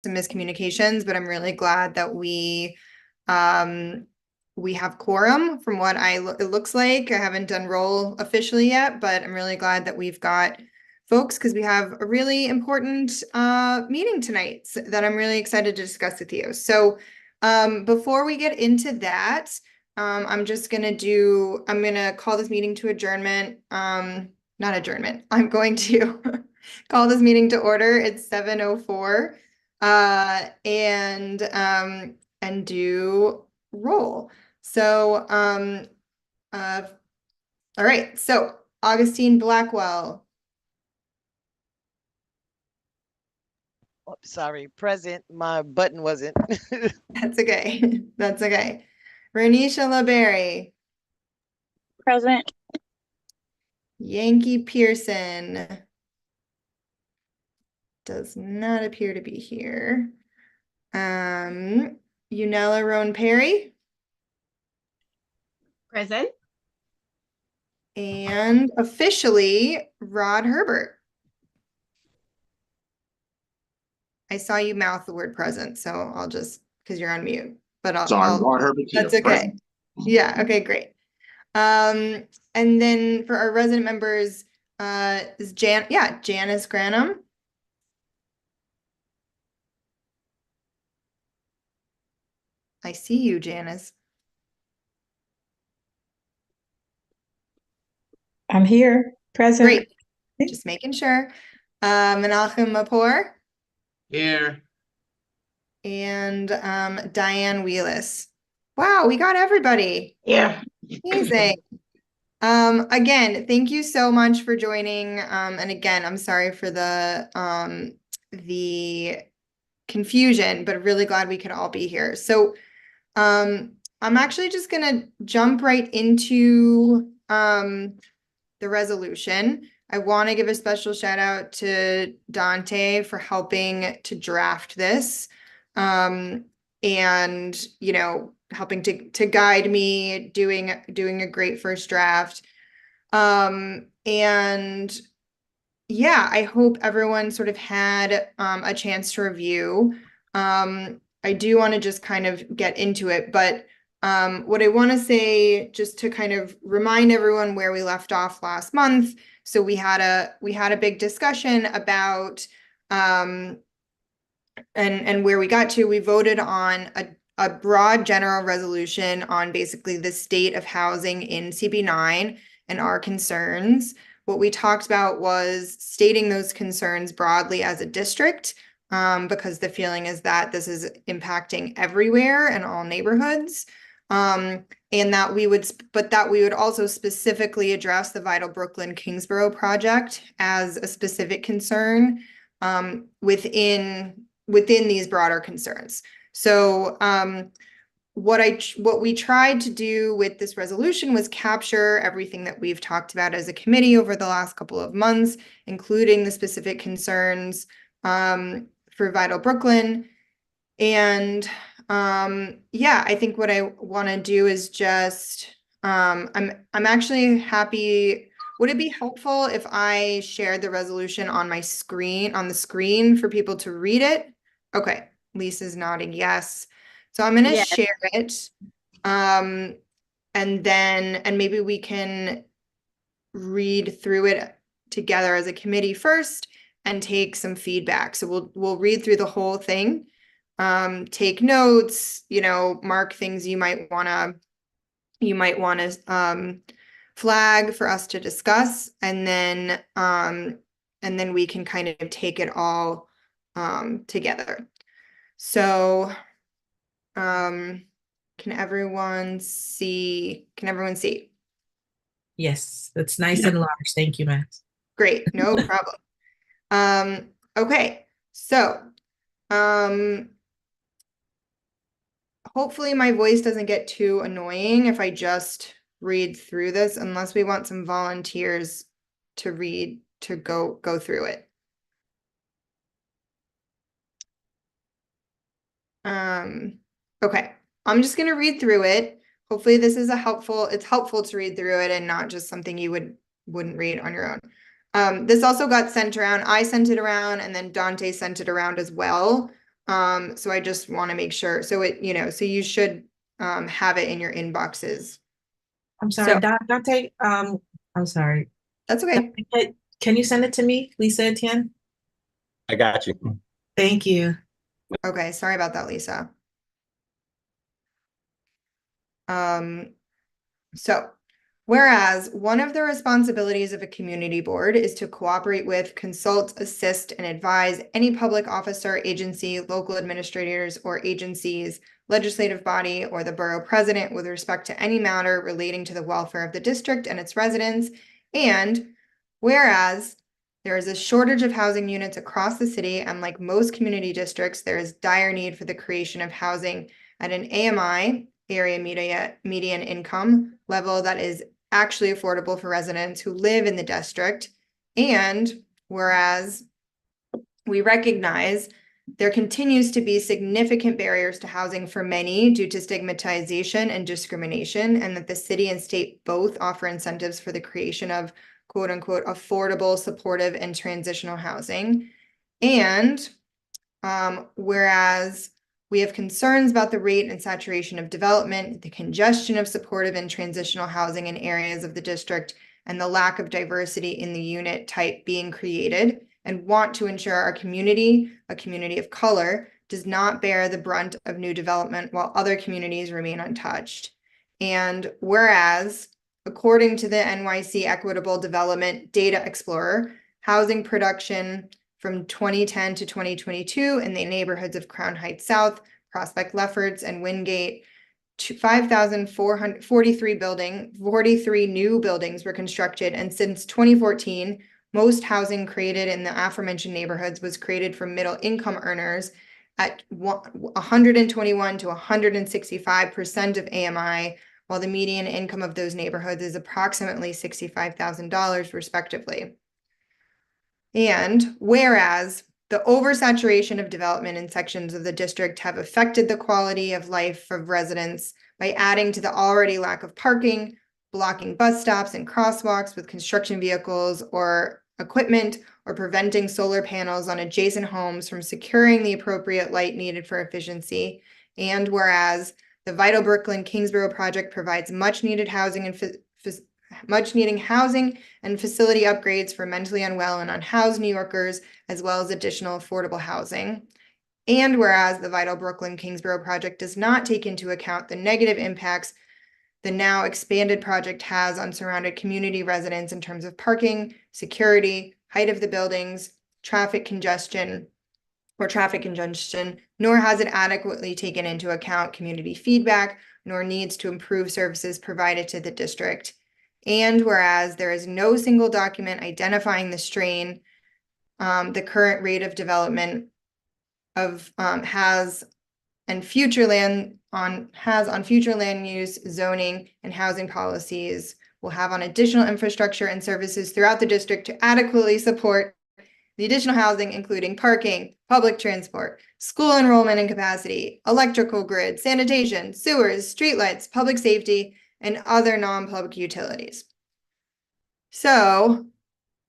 some miscommunications, but I'm really glad that we have quorum from what it looks like. I haven't done roll officially yet, but I'm really glad that we've got folks because we have a really important meeting tonight that I'm really excited to discuss with you. So before we get into that, I'm gonna call this meeting to adjournment. Not adjournment. I'm going to call this meeting to order. It's 7:04. And do roll. So, all right. So Augustine Blackwell, Sorry, present. My button wasn't. that's okay. That's okay. Renisha LaBerry, Present. Yankee Pearson does not appear to be here. Yunella Roan Perry. Present. And officially Rod Herbert. I saw you mouth the word present, so I'll just, because you're on mute, but Sorry, Rod Herbert here. That's okay. Present. Yeah, okay, great. And then for our resident members, is Janice Granum. I see you, Janice. I'm here, present. Great, just making sure. Menachem Mapor. Here. And Diane Wheelis. Wow, we got everybody. Yeah. Amazing. Again, thank you so much for joining. And again, I'm sorry for the confusion, but really glad we could all be here. So I'm actually just gonna jump right into the resolution. I want to give a special shout out to Dante for helping to draft this. And helping to guide me, doing a great first draft. And yeah, I hope everyone sort of had a chance to review. I do want to just kind of get into it, but what I want to say, just to kind of remind everyone where we left off last month. So we had a big discussion about and where we got to, we voted on a broad general resolution on basically the state of housing in CB9 and our concerns. What we talked about was stating those concerns broadly as a district, because the feeling is that this is impacting everywhere and all neighborhoods. And that we would also specifically address the Vital Brooklyn Kingsborough project as a specific concern within these broader concerns. So what we tried to do with this resolution was capture everything that we've talked about as a committee over the last couple of months, including the specific concerns for Vital Brooklyn. And yeah, I think what I want to do is just I'm actually happy. Would it be helpful if I shared the resolution on my screen, on the screen for people to read it? Okay, Lisa's nodding yes. So I'm gonna share it. And maybe we can read through it together as a committee first and take some feedback. So we'll read through the whole thing. Take notes, mark things you might wanna flag for us to discuss, and then we can kind of take it all together. So can everyone see? Yes, that's nice and large. Thank you, Matt. Great, no problem. Okay, so hopefully my voice doesn't get too annoying if I just read through this, unless we want some volunteers to go through it. Okay, I'm just gonna read through it. Hopefully this is it's helpful to read through it and not just something you wouldn't read on your own. This also got sent around. I sent it around, and then Dante sent it around as well. So I just want to make sure, so so you should have it in your inboxes. I'm sorry, So- Dante, I'm sorry. That's okay. Can you send it to me, Lisa Etienne? I got you. Thank you. Okay, sorry about that, Lisa. So, whereas one of the responsibilities of a community board is to cooperate with, consult, assist, and advise any public officer, agency, local administrators, or agencies, legislative body, or the borough president with respect to any matter relating to the welfare of the district and its residents. And whereas there is a shortage of housing units across the city, and like most community districts, there is dire need for the creation of housing at an AMI, area median income level, that is actually affordable for residents who live in the district. And whereas we recognize there continues to be significant barriers to housing for many due to stigmatization and discrimination, and that the city and state both offer incentives for the creation of quote unquote affordable, supportive, and transitional housing. And whereas we have concerns about the rate and saturation of development, the congestion of supportive and transitional housing in areas of the district, and the lack of diversity in the unit type being created, and want to ensure our community, a community of color, does not bear the brunt of new development while other communities remain untouched. And whereas, according to the NYC Equitable Development Data Explorer, housing production from 2010 to 2022 in the neighborhoods of Crown Heights South, Prospect Lefferts, and Wingate, 5,443 new buildings were constructed, and since 2014, most housing created in the aforementioned neighborhoods was created for middle income earners at 121 to 165% of AMI, while the median income of those neighborhoods is approximately $65,000 respectively. And whereas the oversaturation of development in sections of the district have affected the quality of life of residents by adding to the already lack of parking, blocking bus stops and crosswalks with construction vehicles or equipment, or preventing solar panels on adjacent homes from securing the appropriate light needed for efficiency. And whereas the Vital Brooklyn Kingsborough project provides much needed housing and facility upgrades for mentally unwell and unhoused New Yorkers, as well as additional affordable housing. And whereas the Vital Brooklyn Kingsborough project does not take into account the negative impacts the now expanded project has on surrounded community residents in terms of parking, security, height of the buildings, traffic congestion, nor has it adequately taken into account community feedback, nor needs to improve services provided to the district. And whereas there is no single document identifying the strain the current rate of development of has on future land use, zoning, and housing policies will have on additional infrastructure and services throughout the district to adequately support the additional housing, including parking, public transport, school enrollment and capacity, electrical grid, sanitation, sewers, streetlights, public safety, and other non-public utilities. So,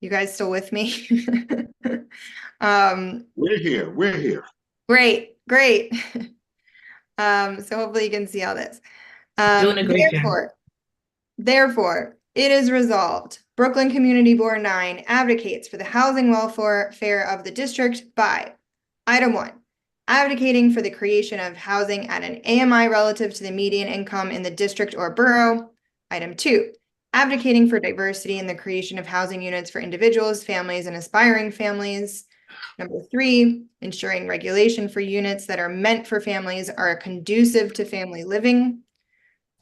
you guys still with me? We're here. Great. So hopefully you can see all this. Doing a great job. Therefore, it is resolved. Brooklyn Community Board 9 advocates for the housing welfare of the district by item 1, advocating for the creation of housing at an AMI relative to the median income in the district or borough. Item 2, advocating for diversity in the creation of housing units for individuals, families, and aspiring families. Number 3, ensuring regulation for units that are meant for families are conducive to family living.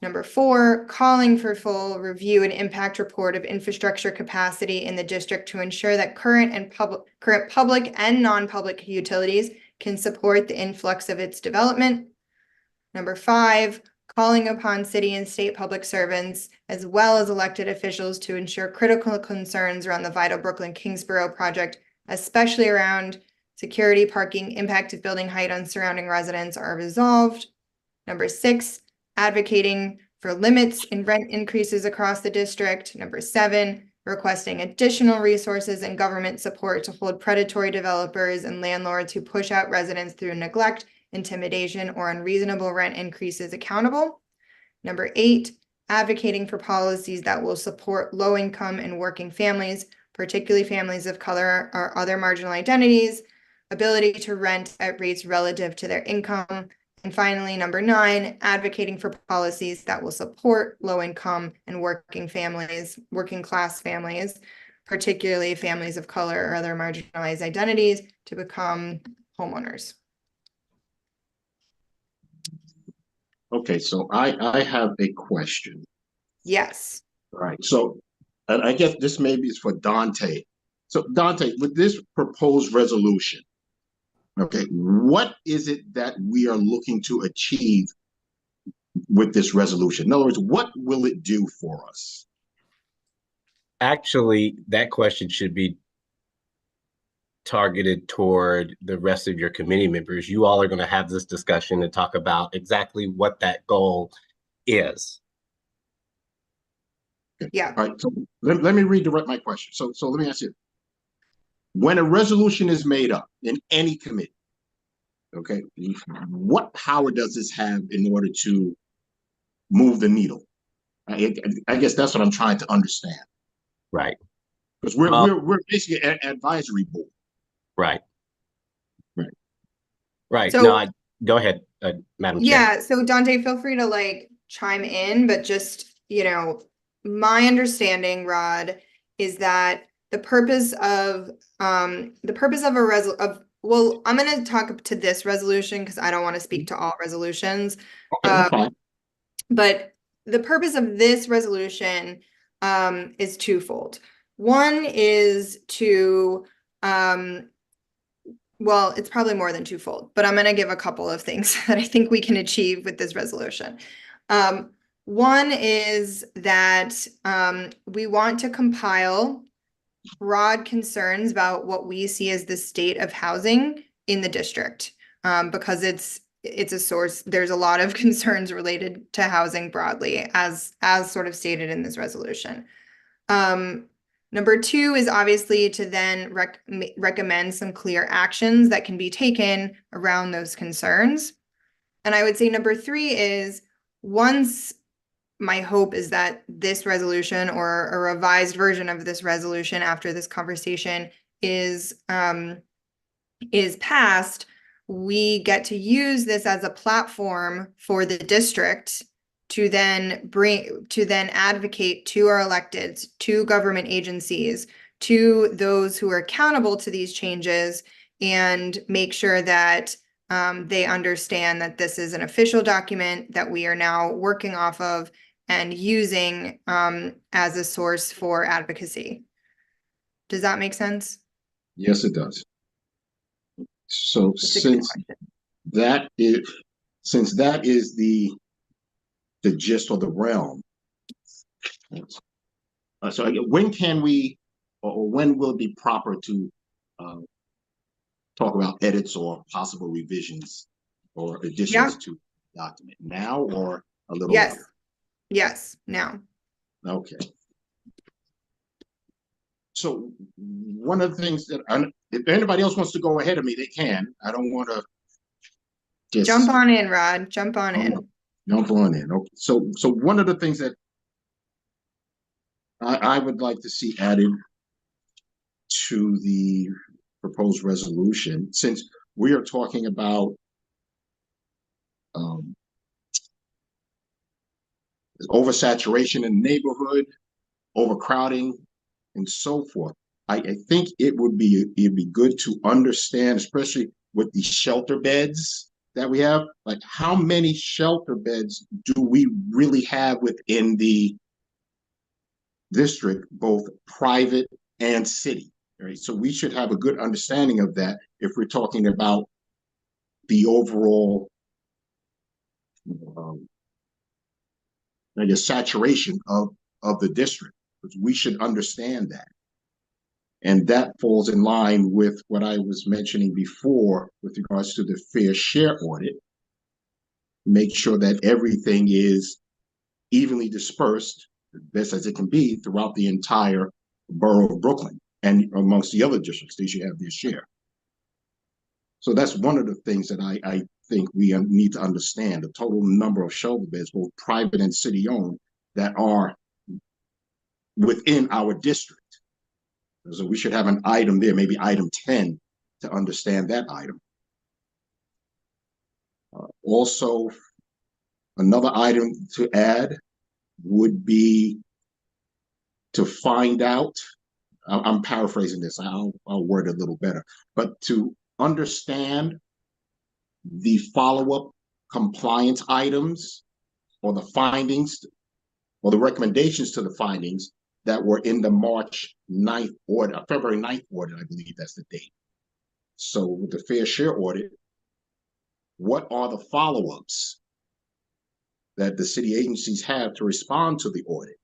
Number 4, calling for full review and impact report of infrastructure capacity in the district to ensure that current public and non-public utilities can support the influx of its development. Number 5, calling upon city and state public servants, as well as elected officials, to ensure critical concerns around the Vital Brooklyn Kingsborough project, especially around security, parking, impact of building height on surrounding residents, are resolved. Number 6, advocating for limits in rent increases across the district. Number 7, requesting additional resources and government support to hold predatory developers and landlords who push out residents through neglect, intimidation, or unreasonable rent increases accountable. Number 8, advocating for policies that will support low-income and working families, particularly families of color or other marginal identities, ability to rent at rates relative to their income. And finally, number 9, advocating for policies that will support low-income and working class families, particularly families of color or other marginalized identities, to become homeowners. Okay, so I have a question. Yes. All right, so and I guess this maybe is for Dante. So Dante, with this proposed resolution, okay, what is it that we are looking to achieve with this resolution? In other words, what will it do for us? Actually, that question should be targeted toward the rest of your committee members. You all are going to have this discussion and talk about exactly what that goal is. Yeah. All right, so let me redirect my question. So let me ask you. When a resolution is made up in any committee, okay, what power does this have in order to move the needle? I guess that's what I'm trying to understand. Right. Because Well, we're basically an advisory board. right. Right. Right. So- No, go ahead, Madam Chair. Yeah, so Dante, feel free to like chime in, but just, my understanding, Rod, is that the purpose of I'm gonna talk to this resolution because I don't want to speak to all resolutions. Okay, that's fine. But the purpose of this resolution is twofold. One is to well, it's probably more than twofold, but I'm going to give a couple of things that I think we can achieve with this resolution. One is that we want to compile broad concerns about what we see as the state of housing in the district, because it's a source. There's a lot of concerns related to housing broadly, as sort of stated in this resolution. Number 2 is obviously to then recommend some clear actions that can be taken around those concerns. And I would say number 3 is, once my hope is that this resolution or a revised version of this resolution after this conversation is passed, we get to use this as a platform for the district to then advocate to our electeds, to government agencies, to those who are accountable to these changes, and make sure that they understand that this is an official document that we are now working off of and using as a source for advocacy. Does that make sense? Yes, it does. So It's a good question. that is the gist of the realm. So when can we, or when will it be proper to talk about edits or possible revisions or additions to the document? Now or a little later? Yes, now. Okay. So one of the things that if anybody else wants to go ahead of me, they can. I don't want to just Jump on in, Rod. Jump on in. Jump on in. Okay. So one of the things that I would like to see added to the proposed resolution, since we are talking about oversaturation in the neighborhood, overcrowding, and so forth. I think it'd be good to understand, especially with the shelter beds that we have, like how many shelter beds do we really have within the district, both private and city, right? So we should have a good understanding of that if we're talking about the overall, I guess, saturation of the district, because we should understand that. And that falls in line with what I was mentioning before with regards to the fair share audit. Make sure that everything is evenly dispersed, best as it can be, throughout the entire borough of Brooklyn, and amongst the other districts, they should have their share. So that's one of the things that I think we need to understand, the total number of shelter beds, both private and city-owned, that are within our district. So we should have an item there, maybe item 10, to understand that item. Also, another item to add would be to find out, I'm paraphrasing this, I'll word it a little better, but to understand the follow-up compliance items or the findings or the recommendations to the findings that were in the March 9th audit, February 9th audit, I believe that's the date. So with the fair share audit, what are the follow-ups that the city agencies have to respond to the audit?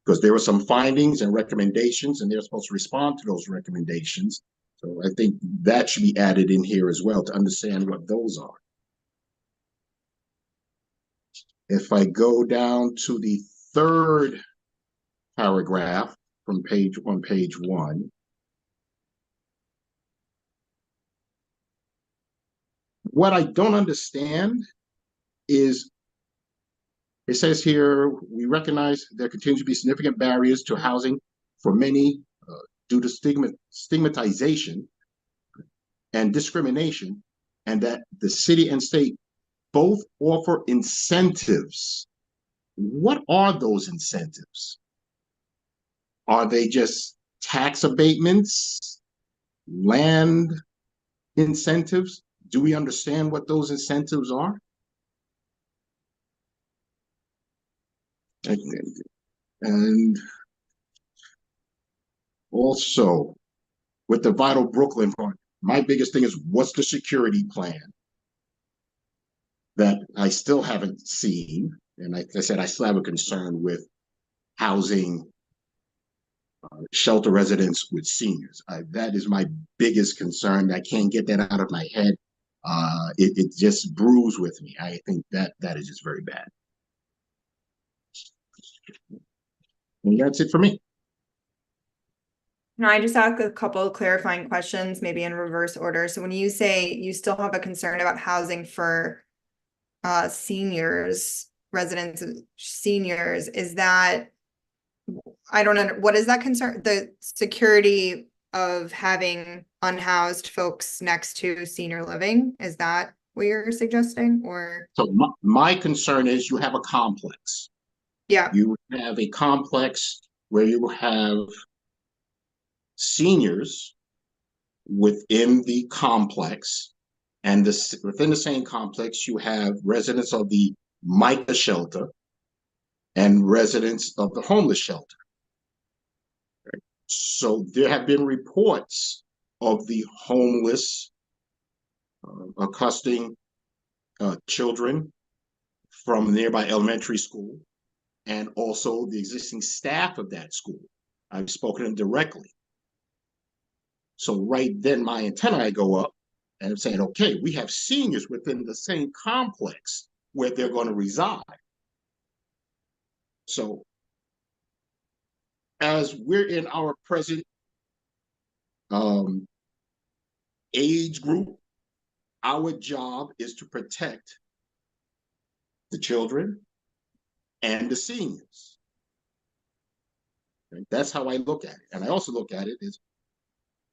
Because there were some findings and recommendations, and they're supposed to respond to those recommendations. So I think that should be added in here as well to understand what those are. If I go down to the third paragraph from page 1, what I don't understand is, it says here, we recognize there continues to be significant barriers to housing for many due to stigmatization and discrimination, and that the city and state both offer incentives. What are those incentives? Are they just tax abatements, land incentives? Do we understand what those incentives are? And also, with the Vital Brooklyn part, my biggest thing is, what's the security plan that I still haven't seen? And like I said, I still have a concern with housing shelter residents with seniors. That is my biggest concern. I can't get that out of my head. It just brews with me. I think that is just very bad. And that's it for me. Can I just ask a couple of clarifying questions, maybe in reverse order? So when you say you still have a concern about housing for seniors, residents of seniors, is that, I don't know, what is that concern? The security of having unhoused folks next to senior living? Is that what you're suggesting, or? So my concern is, you have a complex. Yeah, You have a complex where you have seniors within the complex, and within the same complex, you have residents of the MICA shelter and residents of the homeless shelter. So there have been reports of the homeless accosting children from nearby elementary school, and also the existing staff of that school. I've spoken to them directly. So right then, my antennae go up, and I'm saying, okay, we have seniors within the same complex where they're going to reside. So as we're in our present age group, our job is to protect the children and the seniors. Okay? That's how I look at it. And I also look at it as,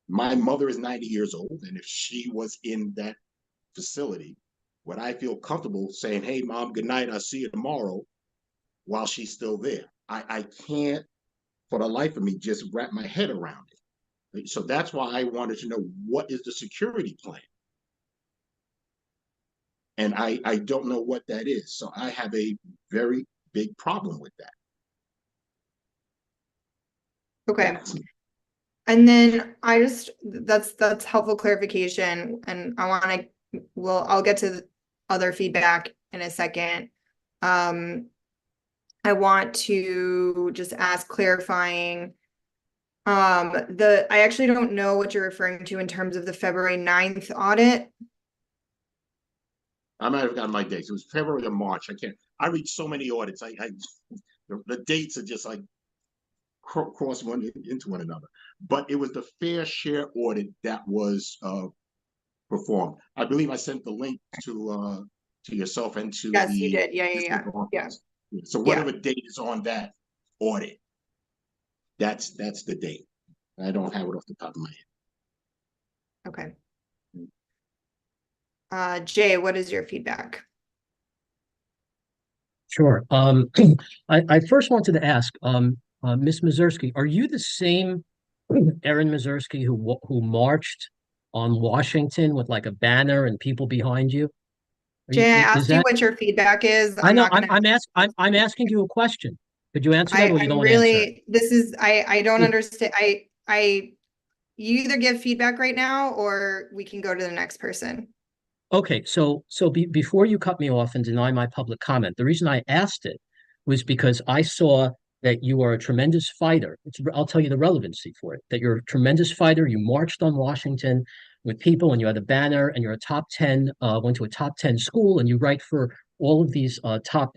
my mother is 90 years old, and if she was in that facility, would I feel comfortable saying, hey, Mom, good night, I'll see you tomorrow, while she's still there? I can't, for the life of me, just wrap my head around it. So that's why I wanted to know, what is the security plan? And I don't know what that is. So I have a very big problem with that. okay. And then that's helpful clarification, and I'll get to the other feedback in a second. I want to just ask clarifying, I actually don't know what you're referring to in terms of the February 9th audit. I might have gotten my dates. It was February or March. I read so many audits. The dates are just like, cross one into one another. But it was the fair share audit that was performed. I believe I sent the link to yourself and to Yes, the you did. Yeah. district office. So Yeah. whatever date is on that audit, that's the date. I don't have it off the top of my head. Okay. Jay, what is your feedback? Sure. I first wanted to ask, Ms. Mazursky, are you the same Erin Mazursky who marched on Washington with like a banner and people behind you? Jay, I Is asked you that? what your feedback is. I know. not gonna. I'm asking you a question. Could you answer that, or you don't want to answer it? This is, I don't understand. You either give feedback right now or we can go to the next person. Okay, so before you cut me off and deny my public comment, the reason I asked it was because I saw that you are a tremendous fighter. I'll tell you the relevancy for it, that you're a tremendous fighter. You marched on Washington with people and you had a banner and you're a top 10, went to a top 10 school and you write for all of these top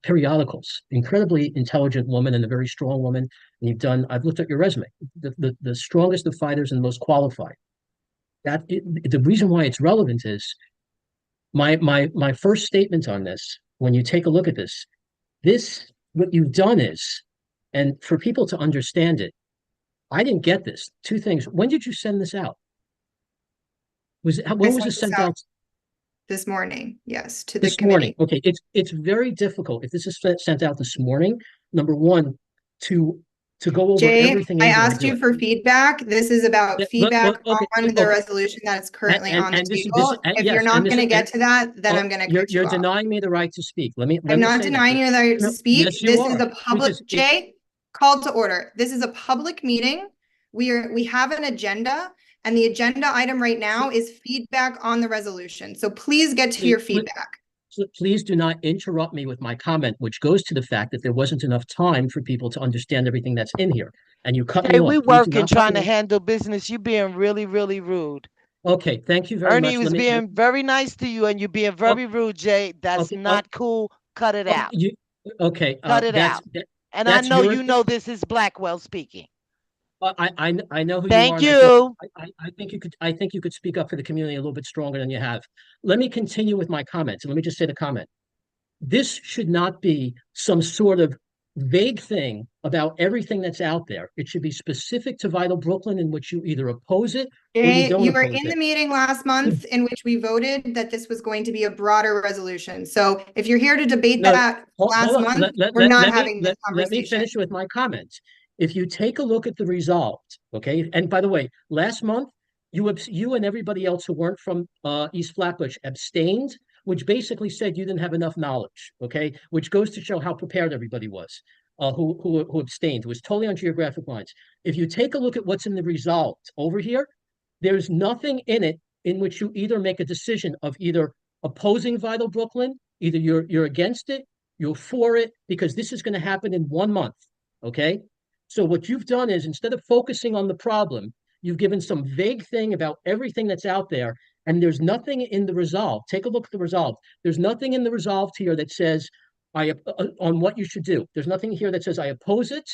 periodicals. Incredibly intelligent woman and a very strong woman. And I've looked at your resume, the strongest of fighters and the most qualified. The reason why it's relevant is my first statement on this, when you take a look at this, what you've done is, and for people to understand it, I didn't get this. Two things. When did you send this out? When was it sent out? This morning, yes, to the This morning. committee. Okay, it's very difficult if this is sent out this morning. Number one, to go over Jay, everything. I asked you for feedback. This is about feedback on the resolution that is currently on the table. If you're not going to get to that, then I'm going to cut you You're off. denying me the right to speak. I'm not denying you the right to speak. Yes, you This are. is a public, Jay, call to order. This is a public meeting. We have an agenda, and the agenda item right now is feedback on the resolution. So please get to your feedback. Please do not interrupt me with my comment, which goes to the fact that there wasn't enough time for people to understand everything that's in here. And you cut me Hey, off. we Please do working not cut trying me to off. handle business. You being really, really rude. Okay, thank you very much. Ernie was being very nice to you, and you being very rude, Jay. That's not cool. Cut it out. Cut it out. And I know you know this is Blackwell speaking. I know who Thank you are. you. I think you could speak up for the community a little bit stronger than you have. Let me continue with my comments. And let me just say the comment. This should not be some sort of vague thing about everything that's out there. It should be specific to Vital Brooklyn, in which you either oppose it or you don't You were oppose in it. the meeting last month in which we voted that this was going to be a broader resolution. So if you're here to debate that last month, we're not having this conversation. Let me finish with my comments. If you take a look at the resolved, okay, and by the way, last month, you and everybody else who weren't from East Flatbush abstained, which basically said you didn't have enough knowledge, okay, which goes to show how prepared everybody was who abstained. It was totally on geographic lines. If you take a look at what's in the resolved over here, there's nothing in it in which you either make a decision of either opposing Vital Brooklyn, either you're against it, you're for it, because this is going to happen in 1 month, okay? So what you've done is, instead of focusing on the problem, you've given some vague thing about everything that's out there, and there's nothing in the resolve. Take a look at the resolve. There's nothing in the resolve here that says on what you should do. There's nothing here that says I oppose it.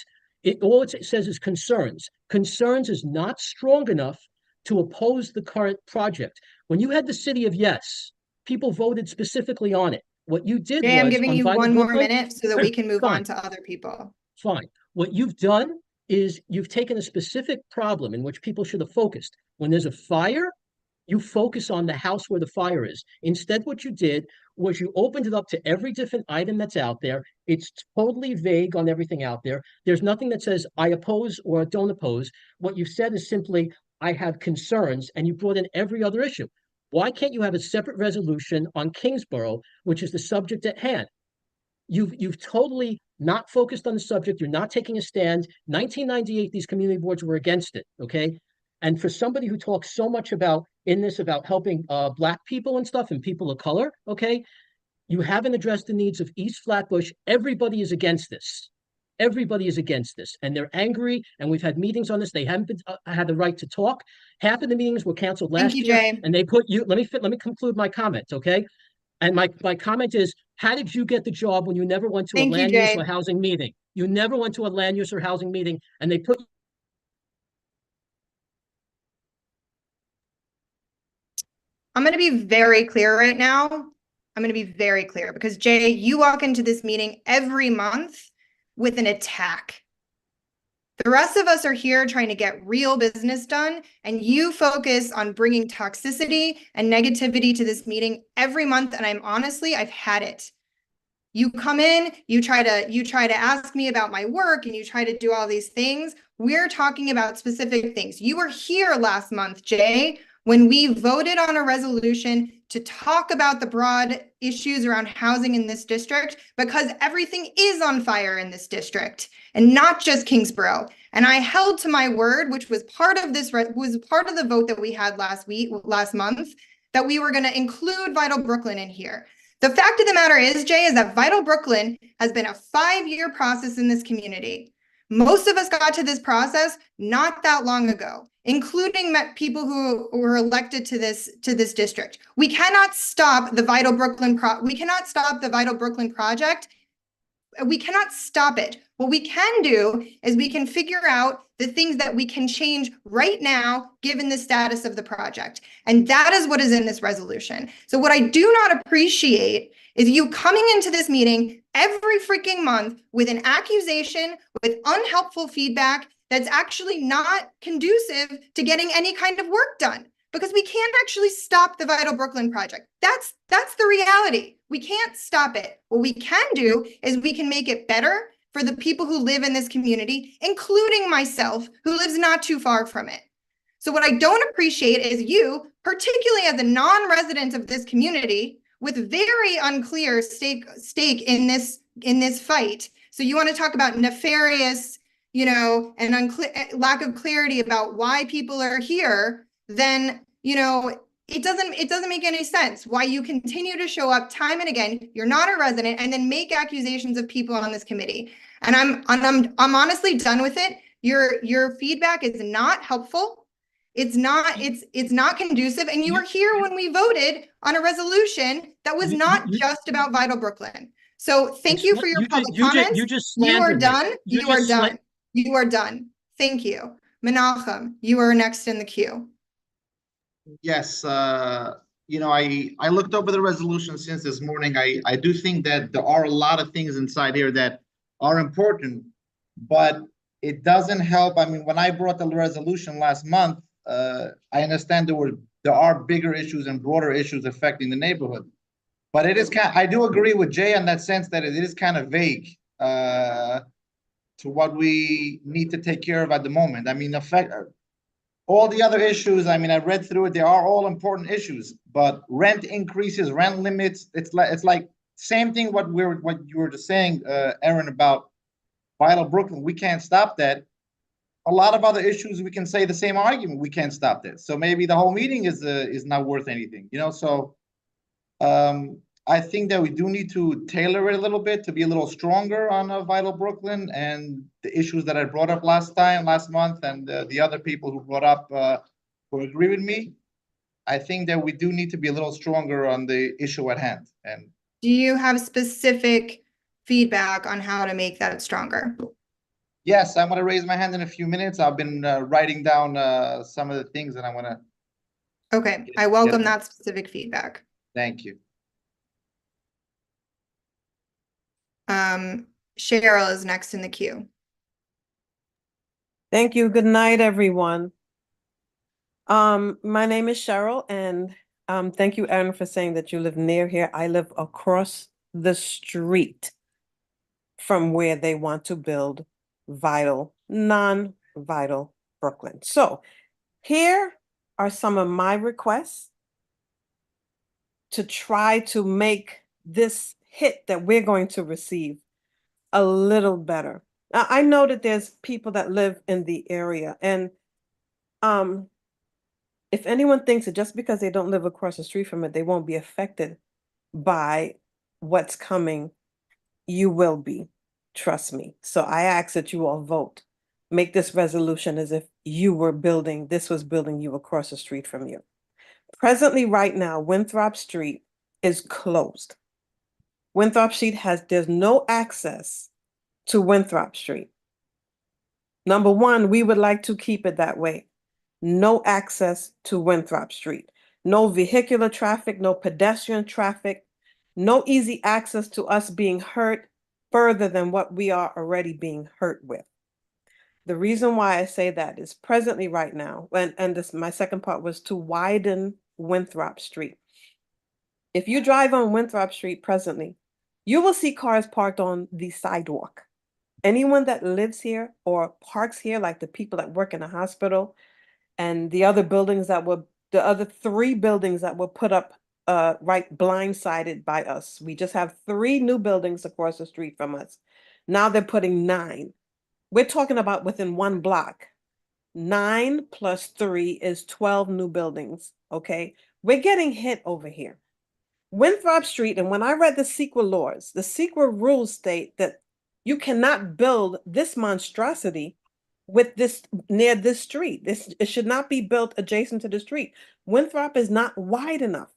All it says is concerns. Concerns is not strong enough to oppose the current project. When you had the city of yes, people voted specifically on it. What you did was, I'm giving you one more Brooklyn, minute so that we can move on to other people. Fine. What you've done is you've taken a specific problem in which people should have focused. When there's a fire, you focus on the house where the fire is. Instead, what you did was you opened it up to every different item that's out there. It's totally vague on everything out there. There's nothing that says I oppose or don't oppose. What you've said is simply, I have concerns, and you brought in every other issue. Why can't you have a separate resolution on Kingsborough, which is the subject at hand? You've totally not focused on the subject. You're not taking a stand. 1998, these community boards were against it, okay? And for somebody who talks so much about helping Black people and stuff and people of color, okay, you haven't addressed the needs of East Flatbush. Everybody is against this. Everybody is against this, and they're angry. And we've had meetings on this. They haven't had the right to talk. Half of the meetings were canceled last year, Jay. and they put you. Let me conclude my comment, okay? And my comment is, how did you get the job when you never went to a land use or housing meeting? You never went to a land use or housing meeting and they put. I'm going to be very clear right now. I'm going to be very clear because Jay, you walk into this meeting every month with an attack. The rest of us are here trying to get real business done, and you focus on bringing toxicity and negativity to this meeting every month. And I've had it. You come in, you try to ask me about my work, and you try to do all these things. We're talking about specific things. You were here last month, Jay, when we voted on a resolution to talk about the broad issues around housing in this district, because everything is on fire in this district and not just Kingsborough. And I held to my word, which was part of the vote that we had last month, that we were going to include Vital Brooklyn in here. The fact of the matter is, Jay, is that Vital Brooklyn has been a 5-year process in this community. Most of us got to this process not that long ago, including people who were elected to this district. We cannot stop the Vital Brooklyn project. We cannot stop it. What we can do is we can figure out the things that we can change right now, given the status of the project. And that is what is in this resolution. So what I do not appreciate is you coming into this meeting every freaking month with an accusation, with unhelpful feedback that's actually not conducive to getting any kind of work done, because we can't actually stop the Vital Brooklyn project. That's the reality. We can't stop it. What we can do is we can make it better for the people who live in this community, including myself, who lives not too far from it. So what I don't appreciate is you, particularly as a non-resident of this community, with very unclear stake in this fight. So you want to talk about nefarious, and lack of clarity about why people are here, then, it doesn't make any sense why you continue to show up time and again. You're not a resident, and then make accusations of people on this committee. And I'm honestly done with it. Your feedback is not helpful. It's not conducive. And you were here when we voted on a resolution that was not just about Vital Brooklyn. So thank you for your public comments. You are done. You are done. You are done. Thank you. Menachem, you are next in the queue. Yes, I looked over the resolution since this morning. I do think that there are a lot of things inside here that are important, but it doesn't help. I mean, when I brought the resolution last month, I understand there are bigger issues and broader issues affecting the neighborhood, but I do agree with Jay in that sense that it is kind of vague to what we need to take care of at the moment. I mean, all the other issues, I mean, I read through it. They are all important issues, but rent increases, rent limits. It's like same thing. What you were just saying, Aaron, about Vital Brooklyn. We can't stop that. A lot of other issues, we can say the same argument. We can't stop that. So maybe the whole meeting is not worth anything, So I think that we do need to tailor it a little bit to be a little stronger on Vital Brooklyn and the issues that I brought up last month, and the other people who brought up who agree with me. I think that we do need to be a little stronger on the issue at hand. And do you have specific feedback on how to make that stronger? Yes, I'm going to raise my hand in a few minutes. I've been writing down some of the things that I'm going to. Okay, I welcome that specific feedback. Thank you. Cheryl is next in the queue. Thank you. Good night, everyone. My name is Cheryl, and thank you, Aaron, for saying that you live near here. I live across the street from where they want to build non-Vital Brooklyn. So here are some of my requests to try to make this hit that we're going to receive a little better. Now, I know that there's people that live in the area, and if anyone thinks that just because they don't live across the street from it, they won't be affected by what's coming, you will be. Trust me. So I ask that you all vote. Make this resolution as if this was building you across the street from you. Presently, right now, Winthrop Street is closed. Winthrop Street there's no access to Winthrop Street. Number one, we would like to keep it that way. No access to Winthrop Street. No vehicular traffic, no pedestrian traffic, no easy access to us being hurt further than what we are already being hurt with. The reason why I say that is presently right now, and this my second part was to widen Winthrop Street. If you drive on Winthrop Street presently, you will see cars parked on the sidewalk. Anyone that lives here or parks here, like the people that work in the hospital and the other buildings that were, the other 3 buildings that were put up right blindsided by us. We just have 3 new buildings across the street from us. Now they're putting 9. We're talking about within 1 block. 9 plus 3 is 12 new buildings, okay? We're getting hit over here. Winthrop Street, and when I read the CEQA laws, the CEQA rules state that you cannot build this monstrosity with this near this street. It should not be built adjacent to the street. Winthrop is not wide enough.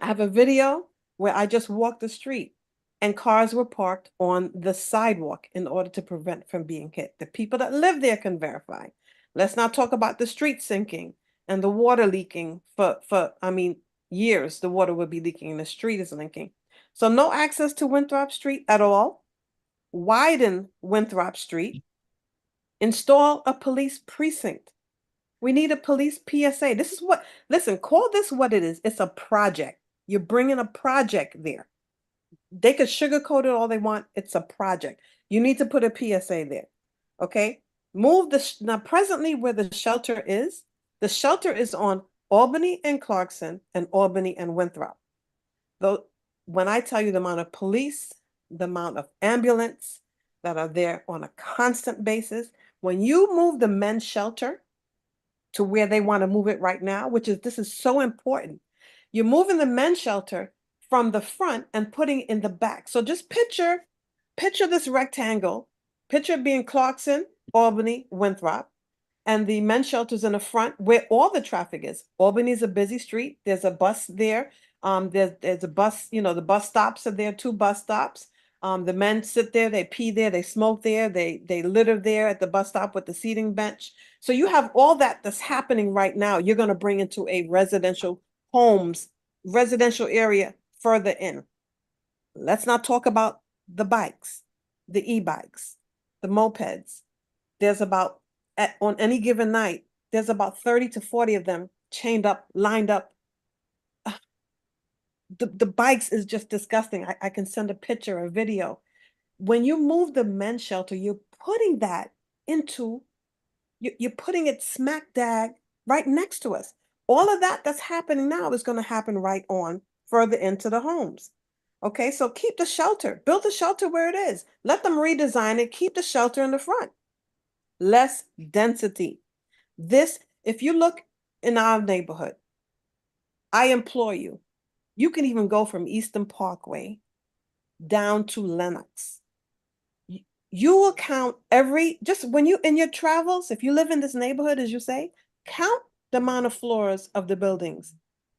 I have a video where I just walked the street and cars were parked on the sidewalk in order to prevent from being hit. The people that live there can verify. Let's not talk about the street sinking and the water leaking for years. The water would be leaking and the street is leaking. So no access to Winthrop Street at all. Widen Winthrop Street. Install a police precinct. We need a police PSA. This is what, listen, call this what it is. It's a project. You're bringing a project there. They could sugarcoat it all they want. It's a project. You need to put a PSA there. Okay? Move now presently where the shelter is on Albany and Clarkson and Albany and Winthrop. Though, when I tell you the amount of police, the amount of ambulance that are there on a constant basis, when you move the men's shelter to where they want to move it right now, this is so important. You're moving the men's shelter from the front and putting it in the back. So just picture this rectangle, picture it being Clarkson, Albany, Winthrop, and the men's shelters in the front where all the traffic is. Albany is a busy street. There's a bus there. There's a bus, the bus stops are there, 2 bus stops. The men sit there, they pee there, they smoke there, they litter there at the bus stop with the seating bench. So you have all that's happening right now. You're going to bring into a residential area further in. Let's not talk about the bikes, the e-bikes, the mopeds. There's about, on any given night, there's about 30 to 40 of them chained up, lined up. The bikes is just disgusting. I can send a picture, a video. When you move the men's shelter, you're putting that you're putting it smack dab right next to us. All of that's happening now is going to happen right on further into the homes. Okay, so keep the shelter, build the shelter where it is. Let them redesign it, keep the shelter in the front. Less density. If you look in our neighborhood, I implore you, you can even go from Eastern Parkway down to Lenox. You will count just when you, in your travels, if you live in this neighborhood, as you say, count the amount of floors of the buildings.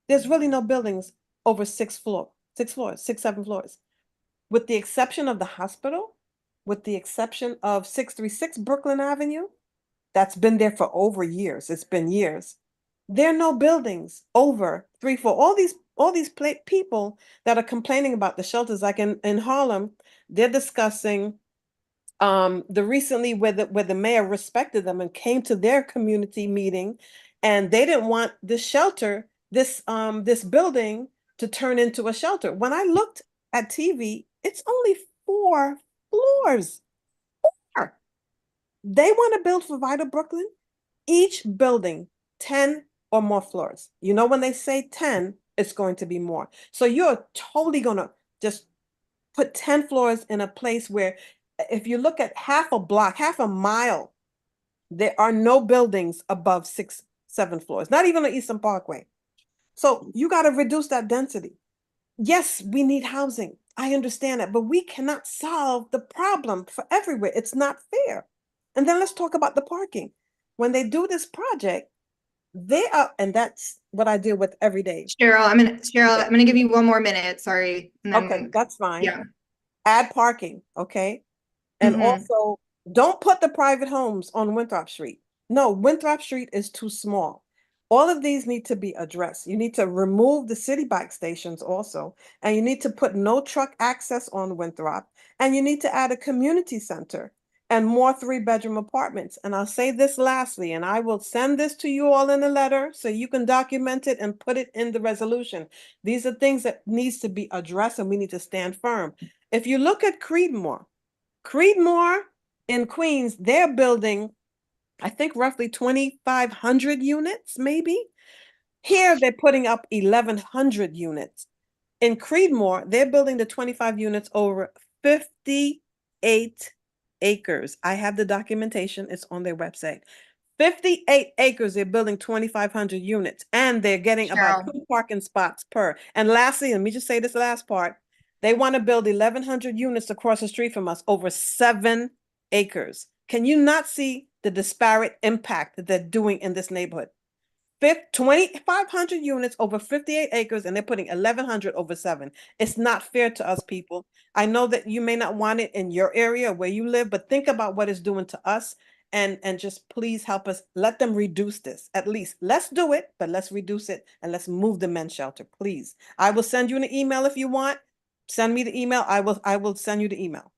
There's really no buildings over 6 floors, 7 floors. With the exception of the hospital, with the exception of 636 Brooklyn Avenue, that's been there for over years. It's been years. There are no buildings over 3, 4. All these people that are complaining about the shelters, like in Harlem, they're discussing the recently where the mayor respected them and came to their community meeting, and they didn't want this shelter, this building to turn into a shelter. When I looked at TV, it's only 4 floors. 4. They want to build for Vital Brooklyn, each building 10 or more floors. You know, when they say 10, it's going to be more. So you're totally going to just put 10 floors in a place where, if you look at half a block, half a mile, there are no buildings above 6, 7 floors, not even on Eastern Parkway. So you got to reduce that density. Yes, we need housing. I understand that, but we cannot solve the problem for everywhere. It's not fair. And then let's talk about the parking. When they do this project, and that's what I deal with every day. Cheryl, I'm gonna give you 1 more minute. Sorry. Okay, that's fine. Yeah. Add parking, okay? And Mhm. also, don't put the private homes on Winthrop Street. No, Winthrop Street is too small. All of these need to be addressed. You need to remove the city bike stations also, and you need to put no truck access on Winthrop, and you need to add a community center and more 3-bedroom apartments. And I'll say this lastly, and I will send this to you all in a letter so you can document it and put it in the resolution. These are things that needs to be addressed, and we need to stand firm. If you look at Creedmoor in Queens, they're building, I think, roughly 2,500 units, maybe. Here, they're putting up 1,100 units. In Creedmoor, they're building the 25 units over 58 acres. I have the documentation. It's on their website. 58 acres, they're building 2,500 units, and they're getting about 2 parking spots per. And lastly, let me just say this last part. They want to build 1,100 units across the street from us over 7 acres. Can you not see the disparate impact that they're doing in this neighborhood? 2,500 units over 58 acres, and they're putting 1,100 over 7. It's not fair to us, people. I know that you may not want it in your area where you live, but think about what it's doing to us, and just please help us. Let them reduce this. At least let's do it, but let's reduce it, and let's move the men's shelter, please. I will send you an email if you want. Send me the email. I will send you the email.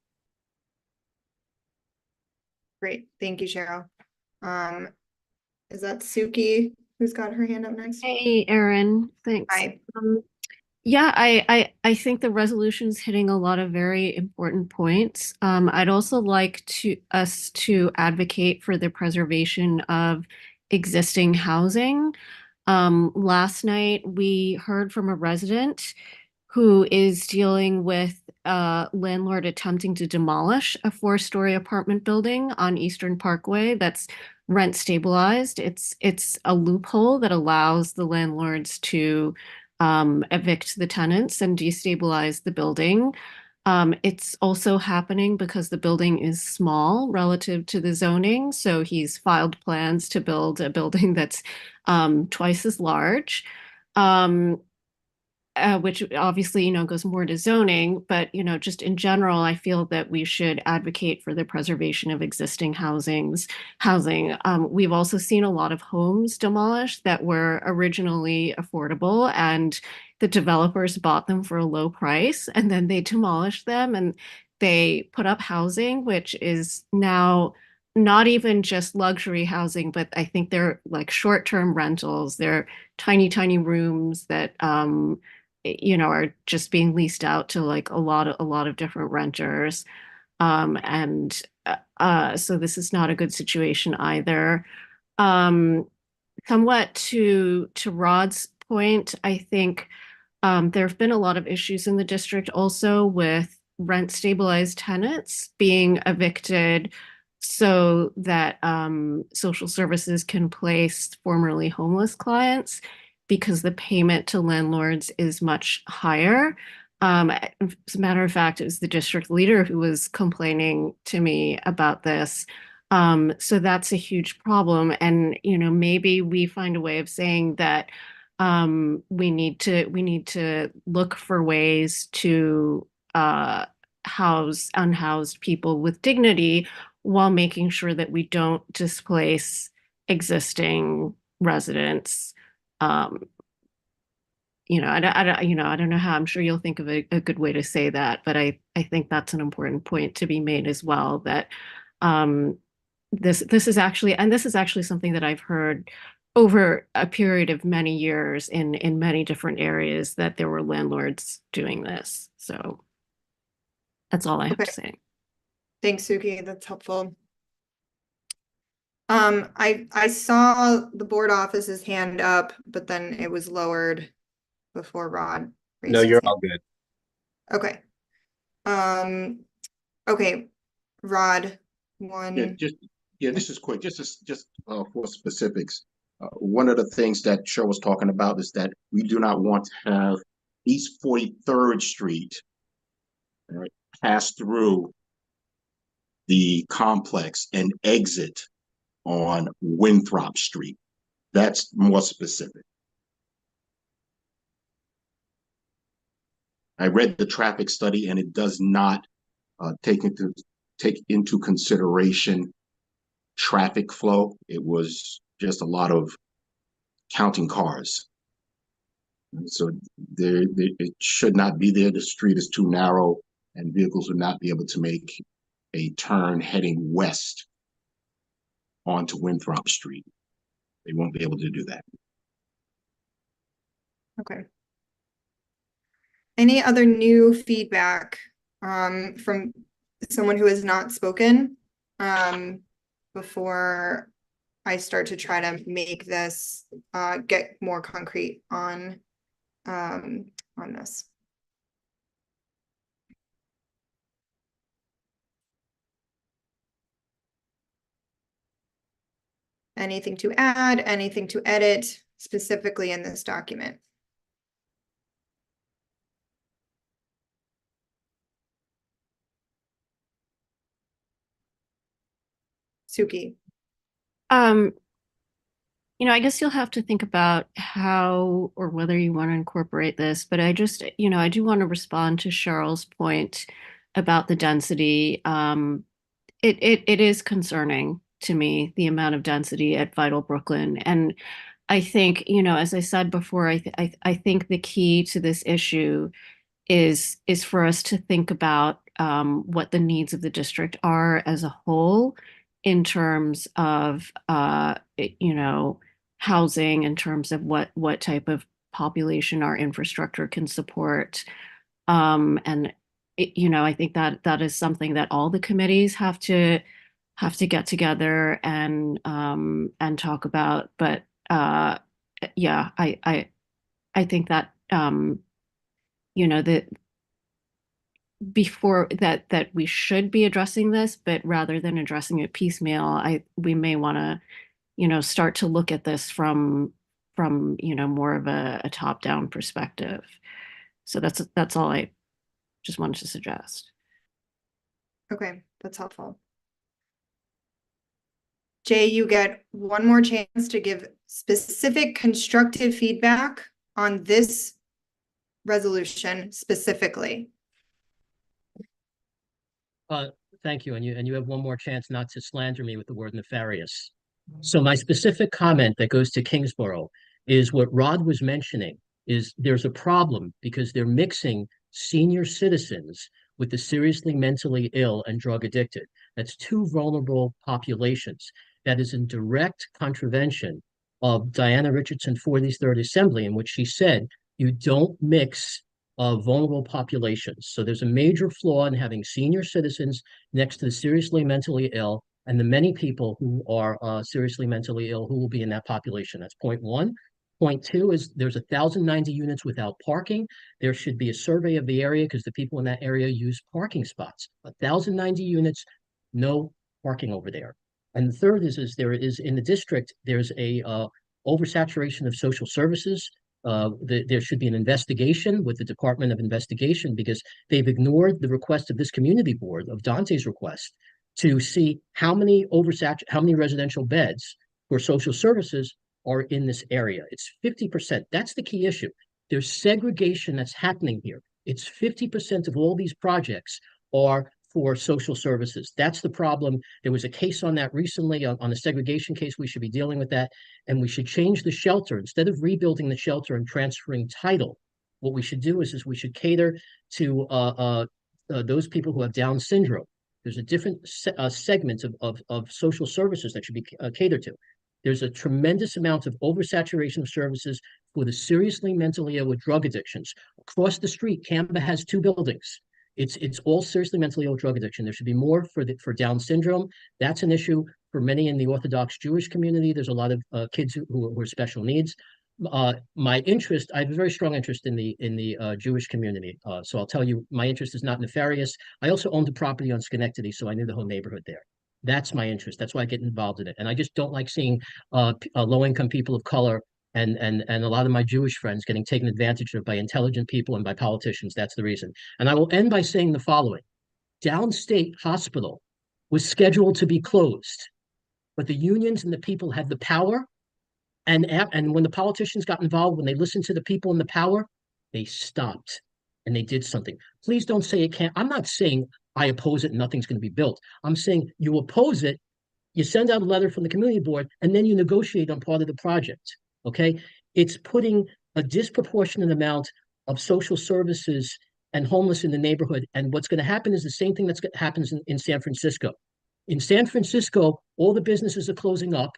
Great, thank you, Cheryl. Is that Suki who's got her hand up next? Hey, Erin, thanks. Hi. Yeah, I think the resolution's hitting a lot of very important points. I'd also like us to advocate for the preservation of existing housing. Last night we heard from a resident who is dealing with a landlord attempting to demolish a 4-story apartment building on Eastern Parkway that's rent stabilized. It's a loophole that allows the landlords to evict the tenants and destabilize the building. It's also happening because the building is small relative to the zoning. So he's filed plans to build a building that's twice as large. Which obviously, goes more to zoning, but, just in general, I feel that we should advocate for the preservation of existing housing. We've also seen a lot of homes demolished that were originally affordable, and the developers bought them for a low price, and then they demolished them and they put up housing, which is now not even just luxury housing, but I think they're like short-term rentals. They're tiny, tiny rooms that, are just being leased out to like a lot of different renters. So this is not a good situation either. Somewhat to Rod's point, I think there have been a lot of issues in the district also with rent stabilized tenants being evicted so that social services can place formerly homeless clients, because the payment to landlords is much higher. As a matter of fact, it was the district leader who was complaining to me about this. So that's a huge problem. And, maybe we find a way of saying that we need to look for ways to house unhoused people with dignity while making sure that we don't displace existing residents. I don't know how. I'm sure you'll think of a good way to say that, but I think that's an important point to be made as well. That this is actually something that I've heard over a period of many years in many different areas, that there were landlords doing this. So that's all I have to say. Thanks, Suki. That's helpful. I saw the board office's hand up, but then it was lowered before Rod raised No, his you're hand. all good. Okay. Okay, Rod, one. This is quick. Just for specifics. One of the things that Cheryl was talking about is that we do not want to have East 43rd Street, right, pass through the complex and exit on Winthrop Street. That's more specific. I read the traffic study, and it does not take into take into consideration traffic flow. It was just a lot of counting cars. And so it should not be there. The street is too narrow and vehicles would not be able to make a turn heading west onto Winthrop Street. They won't be able to do that. Okay. Any other new feedback from someone who has not spoken before I start to try to make this get more concrete on this? Anything to add, anything to edit specifically in this document? Suki. I guess you'll have to think about how or whether you want to incorporate this, but I just, I do want to respond to Cheryl's point about the density. It is concerning to me, the amount of density at Vital Brooklyn. And I think, as I said before, I think the key to this issue is for us to think about what the needs of the district are as a whole in terms of, housing, in terms of what type of population our infrastructure can support. And I think that is something that all the committees have to get together and talk about. But yeah, I think that that before that we should be addressing this, but rather than addressing it piecemeal, we may want to start to look at this from more of a top-down perspective. So that's all I just wanted to suggest. Okay, that's helpful. Jay, you get one more chance to give specific constructive feedback on this resolution specifically. Thank you. And you have one more chance not to slander me with the word nefarious. So my specific comment that goes to Kingsborough is what Rod was mentioning is there's a problem because they're mixing senior citizens with the seriously mentally ill and drug addicted. That's two vulnerable populations. That is in direct contravention of Diana Richardson Forley's Third Assembly, in which she said, you don't mix vulnerable populations. So there's a major flaw in having senior citizens next to the seriously mentally ill and the many people who are seriously mentally ill who will be in that population. That's point one. Point two is there's 1,090 units without parking. There should be a survey of the area because the people in that area use parking spots. 1,090 units, no parking over there. And the third is there is in the district, there's a oversaturation of social services. There should be an investigation with the Department of Investigation because they've ignored the request of this community board, of Dante's request, to see how many residential beds for social services are in this area. It's 50%. That's the key issue. There's segregation that's happening here. It's 50% of all these projects are for social services. That's the problem. There was a case on that recently, on a segregation case. We should be dealing with that. And we should change the shelter. Instead of rebuilding the shelter and transferring title, what we should do is we should cater to those people who have Down syndrome. There's a different segment of social services that should be catered to. There's a tremendous amount of oversaturation of services for the seriously mentally ill with drug addictions. Across the street, Canva has 2 buildings. It's all seriously mentally ill drug addiction. There should be more for Down syndrome. That's an issue for many in the Orthodox Jewish community. There's a lot of kids who are special needs. My interest, I have a very strong interest in the Jewish community. So I'll tell you, my interest is not nefarious. I also owned a property on Schenectady, so I knew the whole neighborhood there. That's my interest. That's why I get involved in it. And I just don't like seeing low-income people of color and a lot of my Jewish friends getting taken advantage of by intelligent people and by politicians. That's the reason. And I will end by saying the following. Downstate Hospital was scheduled to be closed, but the unions and the people had the power. And when the politicians got involved, when they listened to the people in the power, they stopped. and they did something. Please don't say it can't. I'm not saying I oppose it and nothing's going to be built. I'm saying you oppose it, you send out a letter from the community board, and then you negotiate on part of the project. Okay? It's putting a disproportionate amount of social services and homeless in the neighborhood. And what's going to happen is the same thing that happens in San Francisco. In San Francisco, all the businesses are closing up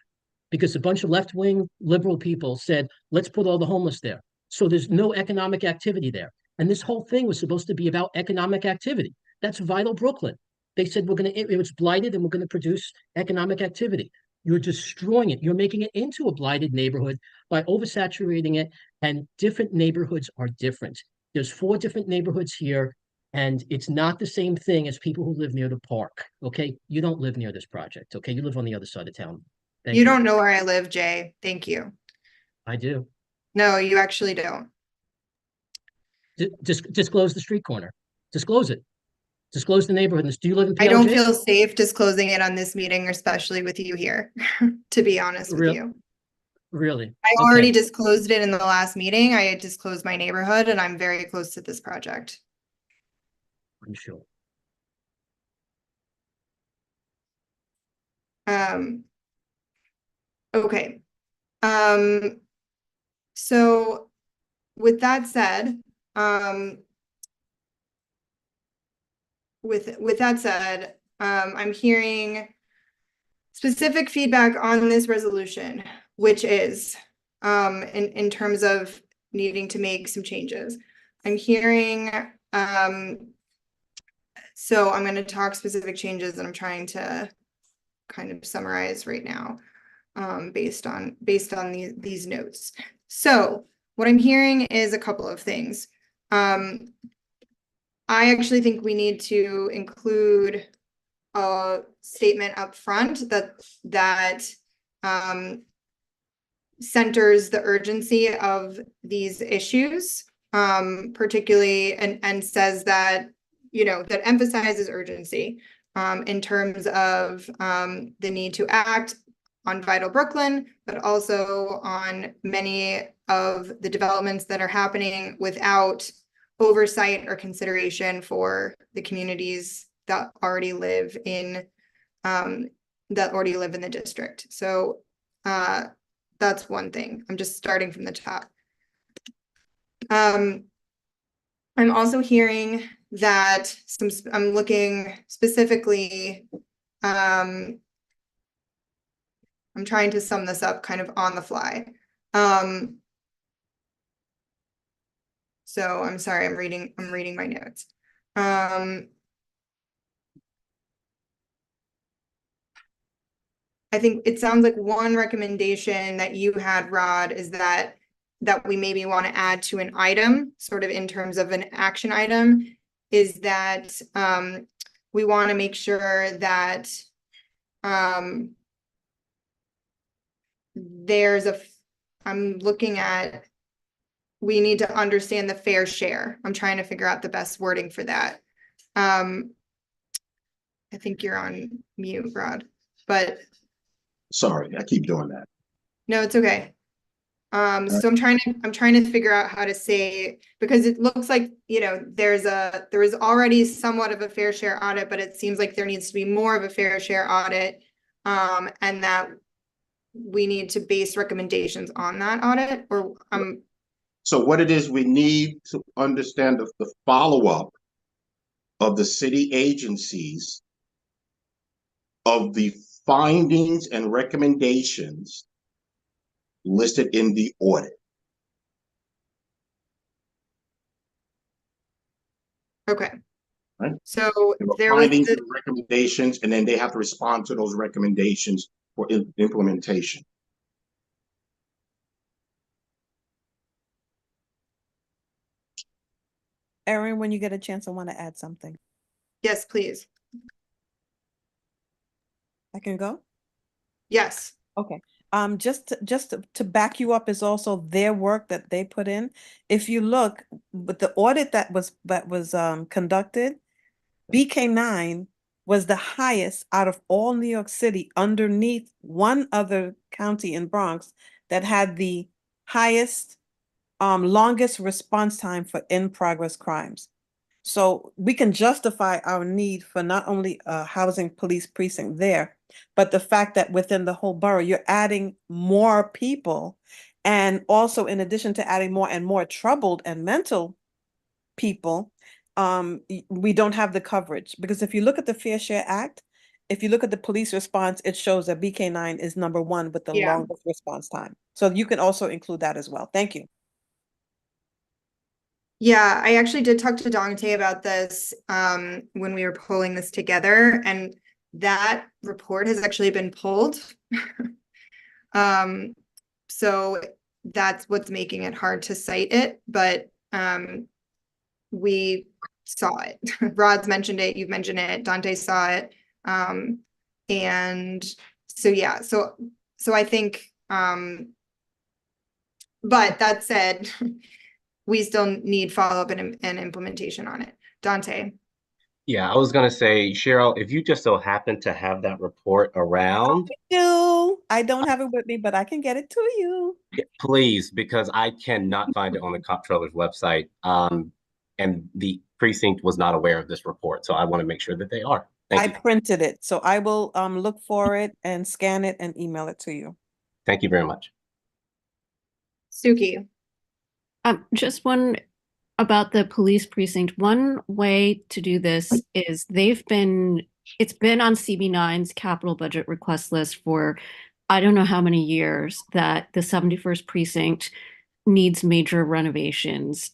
because a bunch of left-wing liberal people said, let's put all the homeless there. So there's no economic activity there. And this whole thing was supposed to be about economic activity. That's Vital Brooklyn. They said it was blighted and we're going to produce economic activity. You're destroying it. You're making it into a blighted neighborhood by oversaturating it, and different neighborhoods are different. There's 4 different neighborhoods here, and it's not the same thing as people who live near the park, okay? You don't live near this project, okay? You live on the other side of town. Thank You don't know where I live, Jay. Thank you. I do. No, you actually don't. Disclose the street corner. Disclose it. Disclose the neighborhood. Do you live in PLJ? I don't feel safe disclosing it on this meeting, especially with you here, to be honest with you. Really? I already disclosed it in the last meeting. I had disclosed my neighborhood, and I'm very close to this project. I'm sure. Okay. So with that said, I'm hearing specific feedback on this resolution, which is in terms of needing to make some changes. I'm hearing so I'm going to talk specific changes, and I'm trying to kind of summarize right now based on these notes. So what I'm hearing is a couple of things. I actually think we need to include a statement up front that centers the urgency of these issues, particularly and says that, that emphasizes urgency in terms of the need to act on Vital Brooklyn, but also on many of the developments that are happening without oversight or consideration for the communities that already live in the district. So that's one thing. I'm just starting from the top. I'm also hearing that I'm looking specifically, I'm trying to sum this up kind of on the fly. So I'm sorry, I'm reading my notes. I think it sounds like one recommendation that you had, Rod, is that we maybe want to add to an item, sort of in terms of an action item, is that we want to make sure that we need to understand the fair share. I'm trying to figure out the best wording for that. I think you're on mute, Rod, but. Sorry, I keep doing that. No, it's okay. So I'm trying to figure out how to say, because it looks like, there is already somewhat of a fair share audit, but it seems like there needs to be more of a fair share audit, and that we need to base recommendations on that audit, or So what it is, we need to understand the follow-up of the city agencies of the findings and recommendations listed in the audit. Okay. Right. So there were findings and recommendations, and then they have to respond to those recommendations for implementation. Erin, when you get a chance, I want to add something. Yes, please. I can go? Yes. Okay. Just to back you up is also their work that they put in. If you look, with the audit that was conducted, BK9 was the highest out of all New York City, underneath one other county in Bronx that had the highest longest response time for in-progress crimes. So we can justify our need for not only a housing police precinct there, but the fact that within the whole borough, you're adding more people. And also, in addition to adding more and more troubled and mental people, we don't have the coverage. Because if you look at the Fair Share Act, if you look at the police response, it shows that BK9 is number one with the longest response time. So you can also include that as well. Thank you. Yeah, I actually did talk to Dante about this when we were pulling this together, and that report has actually been pulled. So that's what's making it hard to cite it, but we saw it. Rod's mentioned it, you've mentioned it, Dante saw it. And so, yeah, so I think, but that said, we still need follow-up and implementation on it. Dante. Yeah, I was going to say, Cheryl, if you just so happen to have that report around. I don't have it with me, but I can get it to you. Please, because I cannot find it on the comptroller's website. And the precinct was not aware of this report. So I want to make sure that they are. I printed it. So I will look for it and scan it and email it to you. Thank you very much. Suki. Just one about the police precinct. One way to do this is it's been on CB9's capital budget request list for I don't know how many years that the 71st precinct needs major renovations.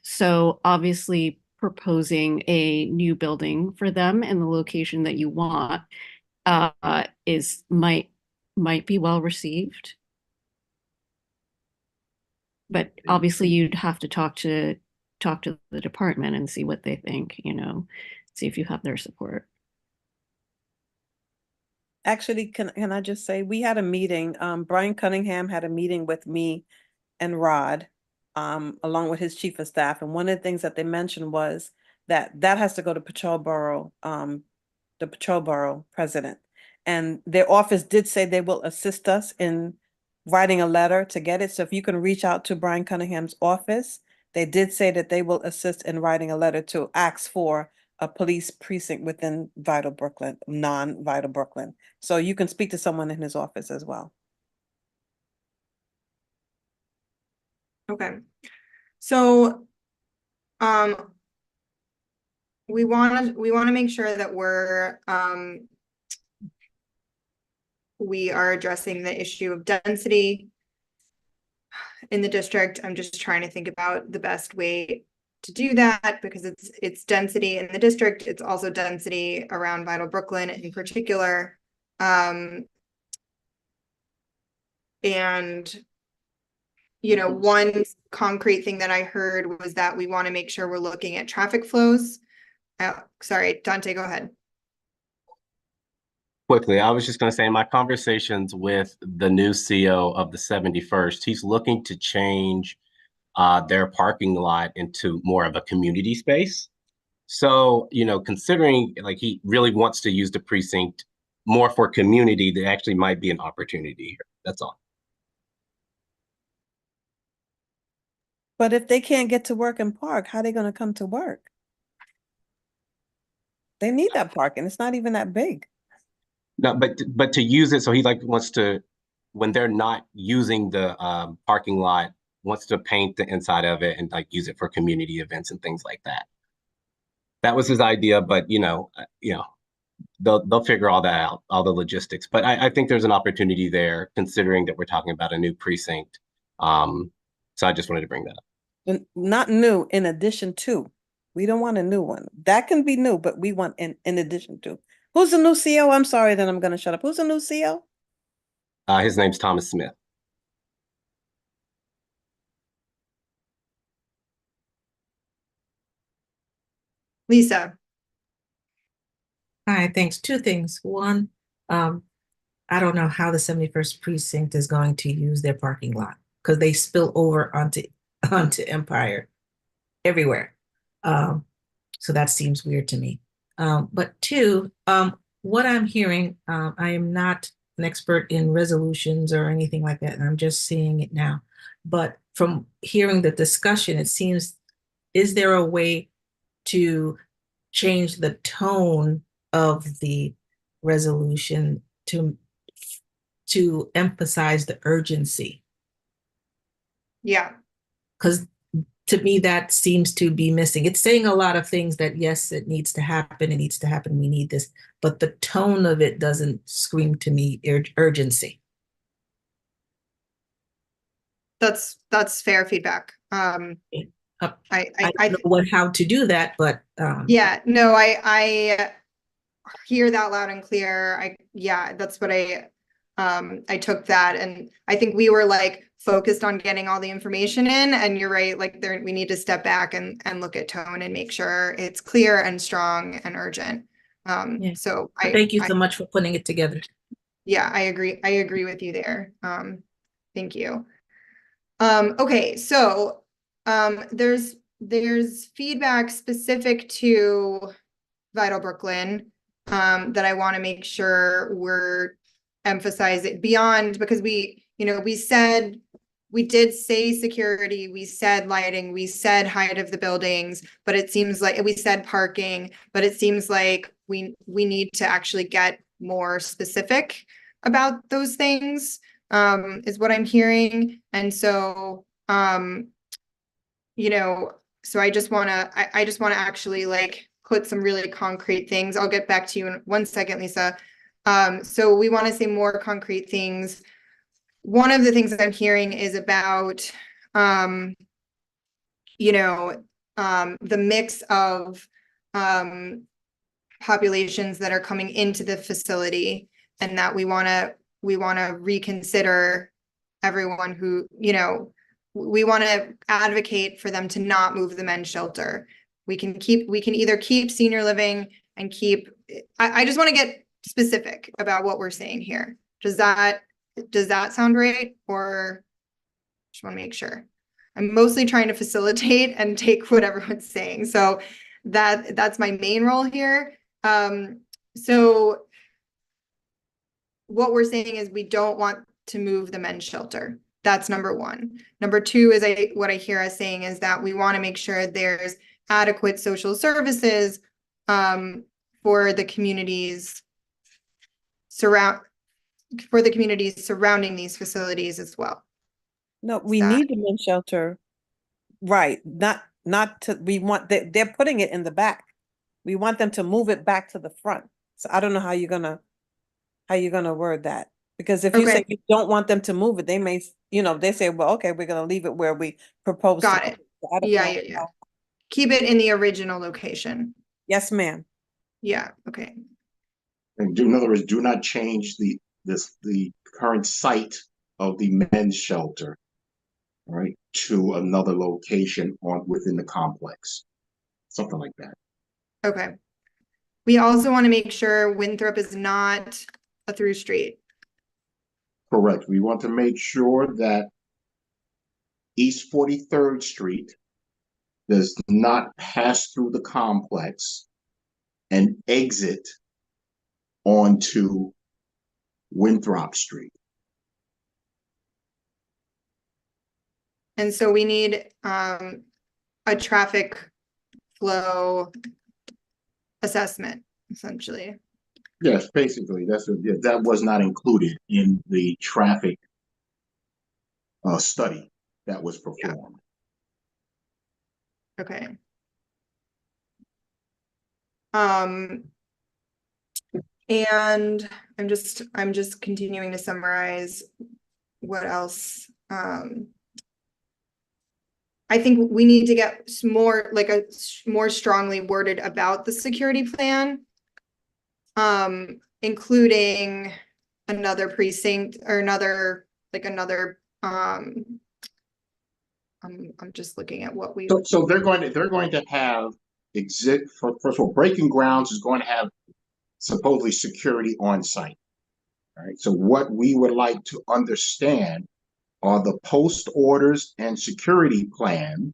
So obviously proposing a new building for them in the location that you want might be well received. But obviously you'd have to talk to the department and see what they think, see if you have their support. Actually, can I just say, we had a meeting, Brian Cunningham had a meeting with me and Rod, along with his chief of staff. And one of the things that they mentioned was that has to go to Patrol Borough, the Patrol Borough president. And their office did say they will assist us in writing a letter to get it. So if you can reach out to Brian Cunningham's office, they did say that they will assist in writing a letter to ask for a police precinct within Vital Brooklyn, non-Vital Brooklyn. So you can speak to someone in his office as well. Okay. So, we want to make sure that we are addressing the issue of density in the district. I'm just trying to think about the best way to do that, because it's density in the district. It's also density around Vital Brooklyn in particular. And one concrete thing that I heard was that we want to make sure we're looking at traffic flows. Sorry, Dante, go ahead. Quickly, I was just going to say, in my conversations with the new CO of the 71st, he's looking to change their parking lot into more of a community space. So, considering like he really wants to use the precinct more for community, there actually might be an opportunity here. That's all. But if they can't get to work and park, how are they going to come to work? They need that parking. It's not even that big. No, but to use it, so he wants to, when they're not using the parking lot, wants to paint the inside of it and use it for community events and things like that. That was his idea, but they'll figure all that out, all the logistics. But I think there's an opportunity there, considering that we're talking about a new precinct. So I just wanted to bring that up. And not new, in addition to. We don't want a new one. That can be new, but we want in addition to. Who's the new CO? I'm sorry, then I'm going to shut up. Who's the new CO? His name's Thomas Smith. Lisa. Hi, thanks. Two things. One, I don't know how the 71st precinct is going to use their parking lot, because they spill over onto Empire everywhere. So that seems weird to me. But two, what I'm hearing, I am not an expert in resolutions or anything like that, and I'm just seeing it now. But from hearing the discussion, it seems, is there a way to change the tone of the resolution to emphasize the urgency? Yeah. Because to me, that seems to be missing. It's saying a lot of things that, yes, it needs to happen, we need this, but the tone of it doesn't scream to me urgency. That's fair feedback. I I don't know how to do that, but yeah, no, I hear that loud and clear. That's what I took that, and I think we were like focused on getting all the information in, and you're right, like we need to step back and look at tone and make sure it's clear and strong and urgent. So thank you so much for putting it together. Yeah, I agree with you there. Thank you. Okay, so there's feedback specific to Vital Brooklyn that I want to make sure we're emphasizing beyond, because we did say security, we said lighting, we said height of the buildings, but it seems like we said parking, but it seems like we need to actually get more specific about those things, is what I'm hearing. And so, so I just want to actually like put some really concrete things. I'll get back to you in 1 second, Lisa. So we want to say more concrete things. One of the things that I'm hearing is about, the mix of populations that are coming into the facility, and that we want to reconsider everyone who, we want to advocate for them to not move the men's shelter. We can either keep senior living and keep, I just want to get specific about what we're saying here. Does that sound right? Or just want to make sure. I'm mostly trying to facilitate and take what everyone's saying. So that's my main role here. So what we're saying is we don't want to move the men's shelter. That's number one. Number two is what I hear us saying is that we want to make sure there's adequate social services for the communities surrounding these facilities as well. No, we need the men's shelter, right? Not to. We want they're putting it in the back. We want them to move it back to the front. So I don't know how you're gonna word that, because if you say you don't want them to move it, they may, they say, well, okay, we're gonna leave it where we proposed. Got it. Yeah. Keep it in the original location. Yes, ma'am. Yeah. Okay. And in other words, do not change the current site of the men's shelter, right, to another location within the complex, something like that. Okay. We also want to make sure Winthrop is not a through street. Correct. We want to make sure that East 43rd Street does not pass through the complex and exit onto Winthrop Street. And so we need a traffic flow assessment, essentially. Yes, basically, that was not included in the traffic study that was performed. Okay. And I'm just continuing to summarize what else. I think we need to get more strongly worded about the security plan, including another precinct or another I'm just looking at what we. So they're going to have first of all, Breaking Grounds is going to have supposedly security on site. All right. So what we would like to understand are the post orders and security plan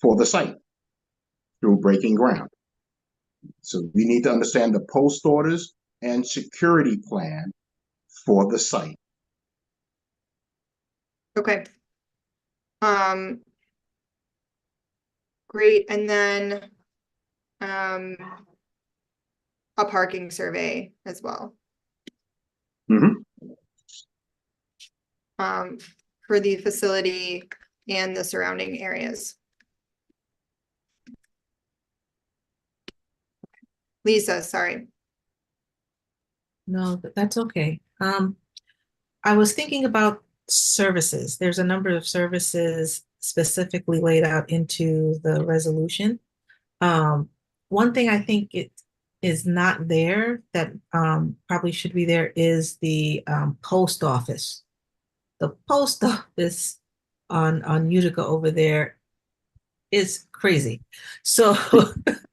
for the site through Breaking Ground. So we need to understand the post orders and security plan for the site. Okay. Great, and then a parking survey as well. Mhm. For the facility and the surrounding areas. Lisa, sorry. No, that's okay. I was thinking about services. There's a number of services specifically laid out into the resolution. One thing I think it is not there that probably should be there is the post office. The post office on Utica over there is crazy. So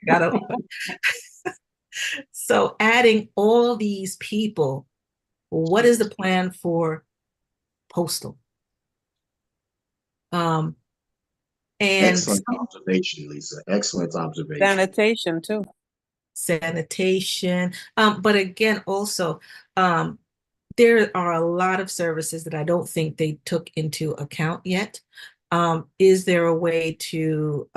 gotta so adding all these people, what is the plan for postal? And Excellent observation, Lisa. Excellent observation. Sanitation too. Sanitation. But again, also, there are a lot of services that I don't think they took into account yet. Is there a way to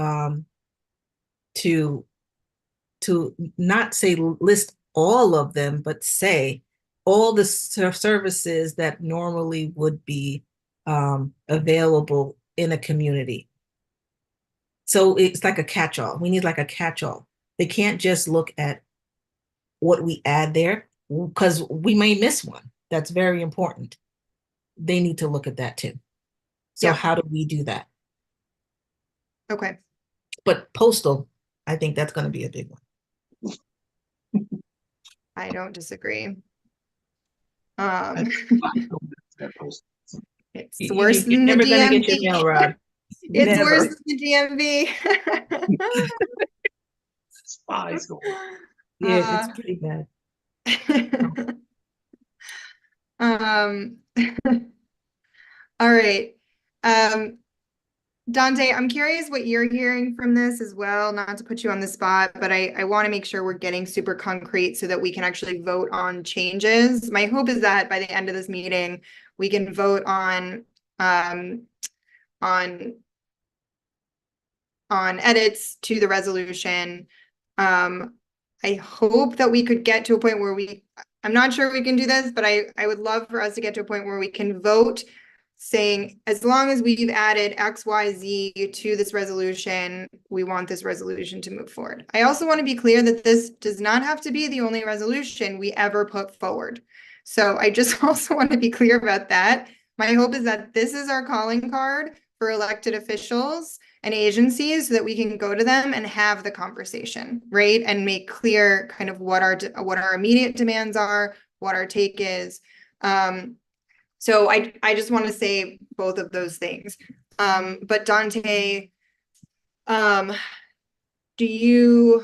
not say list all of them, but say all the services that normally would be available in a community? So it's like a catch-all. We need like a catch-all. They can't just look at what we add there because we may miss one. That's very important. They need to look at that too. So Yeah. how do we do that? Okay. But postal, I think that's going to be a big one. I don't disagree. It's worse than the never gonna get your DMV. mail, Rod. It's Never. worse than the DMV. Spies going. Yeah, it's pretty bad. All right. Dante, I'm curious what you're hearing from this as well, not to put you on the spot, but I want to make sure we're getting super concrete so that we can actually vote on changes. My hope is that by the end of this meeting, we can vote on edits to the resolution. I hope that we could get to a point where I'm not sure we can do this, but I would love for us to get to a point where we can vote saying, as long as we've added X, Y, Z to this resolution, we want this resolution to move forward. I also want to be clear that this does not have to be the only resolution we ever put forward. So I just also want to be clear about that. My hope is that this is our calling card for elected officials and agencies so that we can go to them and have the conversation, right? And make clear kind of what our immediate demands are, what our take is. So I just want to say both of those things. But Dante, do you,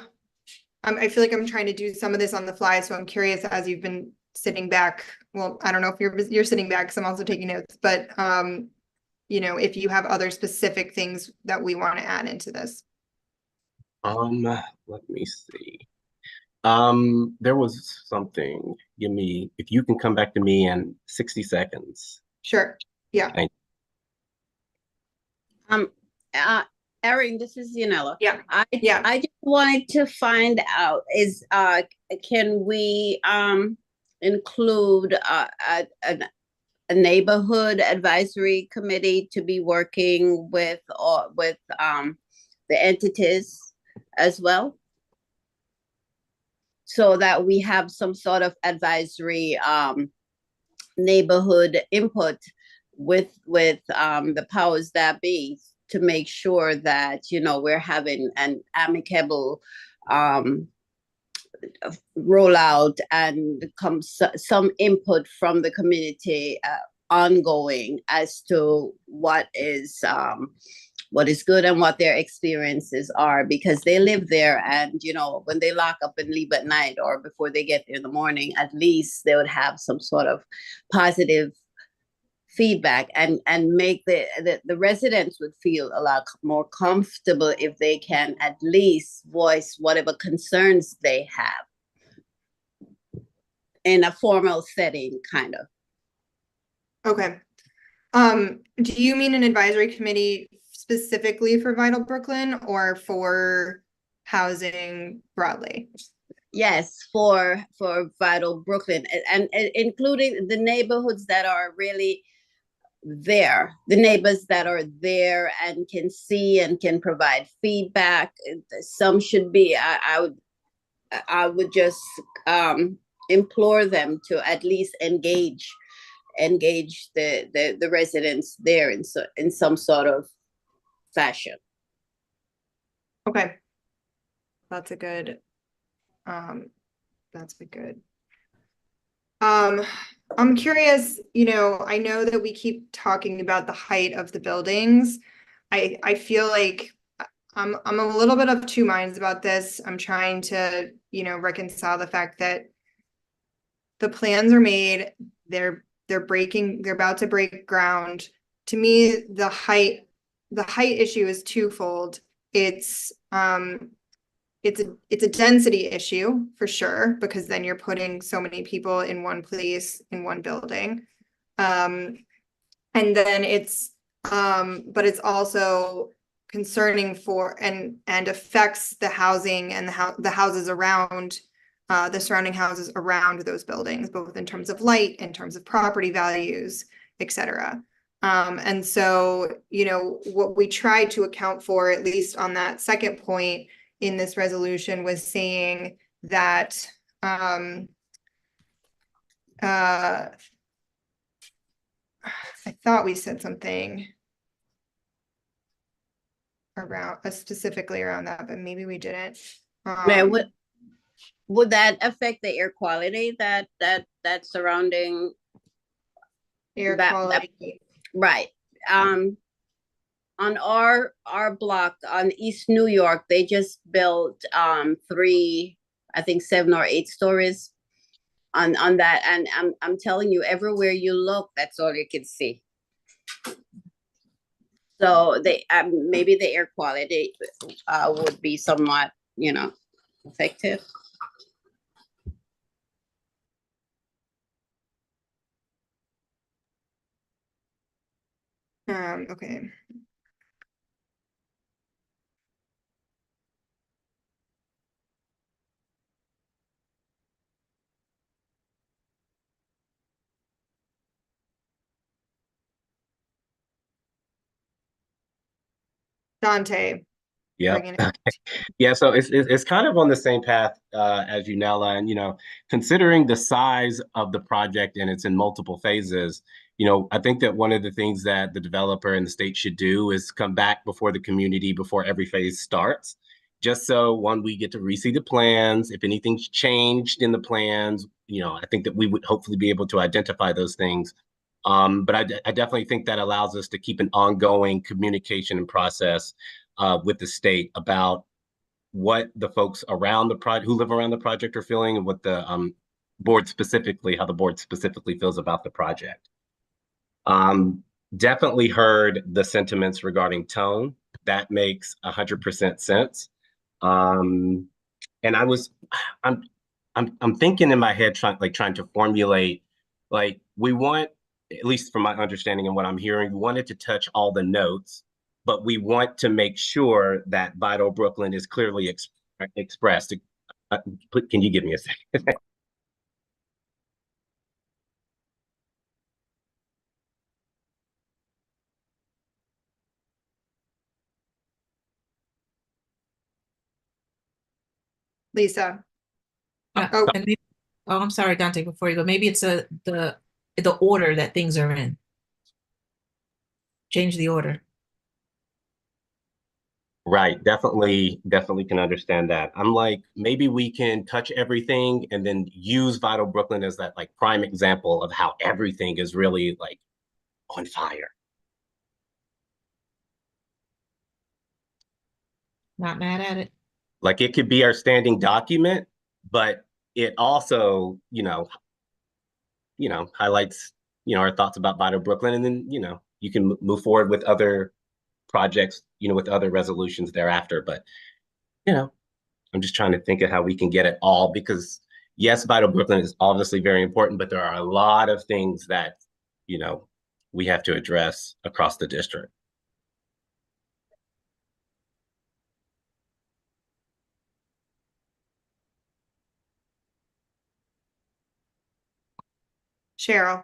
I feel like I'm trying to do some of this on the fly, so I'm curious as you've been sitting back. Well, I don't know if you're sitting back because I'm also taking notes, but you know, if you have other specific things that we want to add into this. Let me see. There was something. If you can come back to me in 60 seconds. Sure. Yeah. Erin, this is Yanela. Yeah. I just wanted to find out can we include a neighborhood advisory committee to be working with the entities as well, so that we have some sort of advisory neighborhood input with the powers that be, to make sure that, you know, we're having an amicable rollout and some input from the community ongoing as to what is good and what their experiences are, because they live there, and you know, when they lock up and leave at night or before they get there in the morning, at least they would have some sort of positive feedback and make the residents would feel a lot more comfortable if they can at least voice whatever concerns they have in a formal setting, kind of. Okay. Do you mean an advisory committee specifically for Vital Brooklyn or for housing broadly? Yes, for Vital Brooklyn and including the neighborhoods that are really there, the neighbors that are there and can see and can provide feedback. Some should be, I would just implore them to at least engage the residents there in some sort of fashion. Okay. That's a good, I'm curious, you know, I know that we keep talking about the height of the buildings. I feel like I'm a little bit of two minds about this. I'm trying to, you know, reconcile the fact that the plans are made, they're about to break ground. To me, the height issue is twofold. It's a density issue for sure, because then you're putting so many people in one place, in one building. And then but it's also concerning for and affects the housing and the houses around the surrounding houses around those buildings, both in terms of light, in terms of property values, etc. And so, you know, what we tried to account for, at least on that second point in this resolution, was saying that I thought we said something around specifically around that, but maybe we didn't. Would that affect the air quality that surrounding air quality? Right. On our block on East New York, they just built 3, I think 7 or 8 stories on that, and I'm telling you, everywhere you look, that's all you can see. So they maybe the air quality would be somewhat, you know, effective. Okay. Dante. Yeah. Yeah, so it's kind of on the same path as Unella, and you know, considering the size of the project and it's in multiple phases, you know, I think that one of the things that the developer and the state should do is come back before the community before every phase starts, just so one, we get to re-see the plans. If anything's changed in the plans, you know, I think that we would hopefully be able to identify those things. But I definitely think that allows us to keep an ongoing communication and process with the state about what the folks around the project, who live around the project, are feeling, and what the board specifically, how the board specifically feels about the project. Definitely heard the sentiments regarding tone. That makes 100% sense. And I'm thinking in my head, trying to formulate, like, we want, at least from my understanding and what I'm hearing, we wanted to touch all the notes, but we want to make sure that Vital Brooklyn is clearly expressed. Can you give me a second? Lisa. Oh, I'm sorry, Dante, before you go, maybe it's the order that things are in. Change the order. Right, definitely can understand that. I'm like, maybe we can touch everything and then use Vital Brooklyn as that like prime example of how everything is really like on fire. Not mad at it. Like, it could be our standing document, but it also, you know, highlights, you know, our thoughts about Vital Brooklyn, and then, you know, you can move forward with other projects, you know, with other resolutions thereafter. But, you know, I'm just trying to think of how we can get it all, because yes, Vital Brooklyn is obviously very important, but there are a lot of things that, you know, we have to address across the district. Cheryl.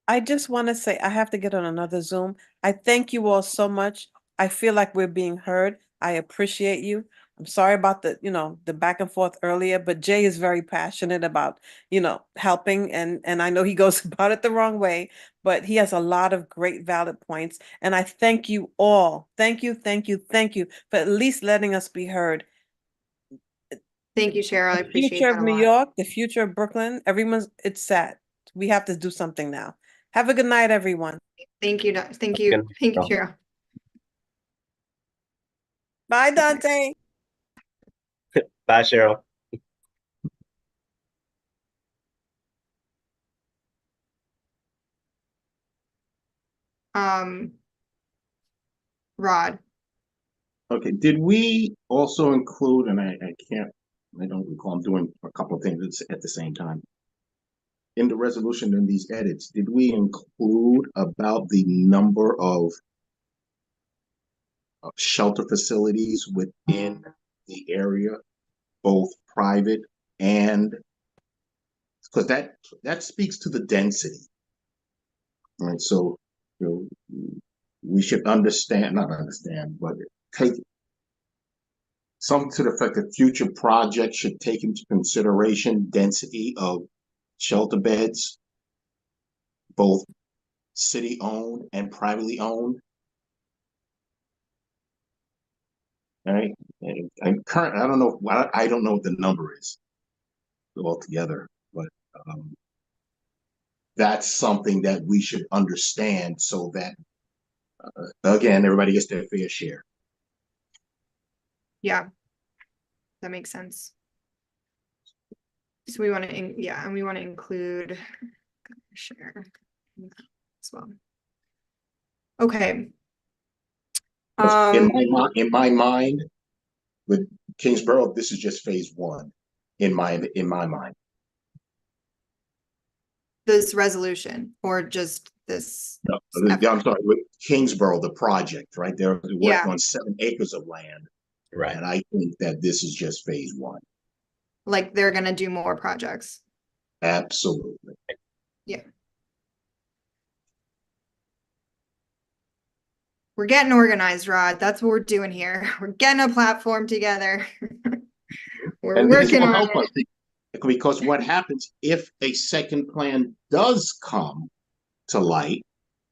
I just want to say I have to get on another Zoom. I thank you all so much. I feel like we're being heard. I appreciate you. I'm sorry about the back and forth earlier, but Jay is very passionate about, helping and I know he goes about it the wrong way, but he has a lot of great valid points. And I thank you all. Thank you for at least letting us be heard. Thank you, Cheryl. I The appreciate future that of a New lot. York, the future of Brooklyn, it's sad. We have to do something now. Have a good night, everyone. Thank you. Thank you. Thank you, Cheryl. Bye, Dante. Bye, Cheryl. Rod. Okay, did we also include, and I don't recall, I'm doing a couple of things at the same time. In the resolution in these edits, did we include about the number of shelter facilities within the area, both private and, because that speaks to the density. All right, so we should not understand, but take something to the effect that future projects should take into consideration density of shelter beds, both city-owned and privately owned. All right, and I don't know what the number is altogether, but that's something that we should understand so that again, everybody gets their fair share. Yeah, that makes sense. So we want to, and we want to include share as well. Okay. In my mind, with Kingsborough, this is just phase one. In my mind. This resolution, or just this? No, I'm sorry. With Kingsborough, the project, right? They're working on 7 acres of land, right? And I think that this is just phase one. Like they're gonna do more projects. Absolutely. Yeah. We're getting organized, Rod. That's what we're doing here. We're getting a platform together. We're working on it. Because what happens if a second plan does come to light,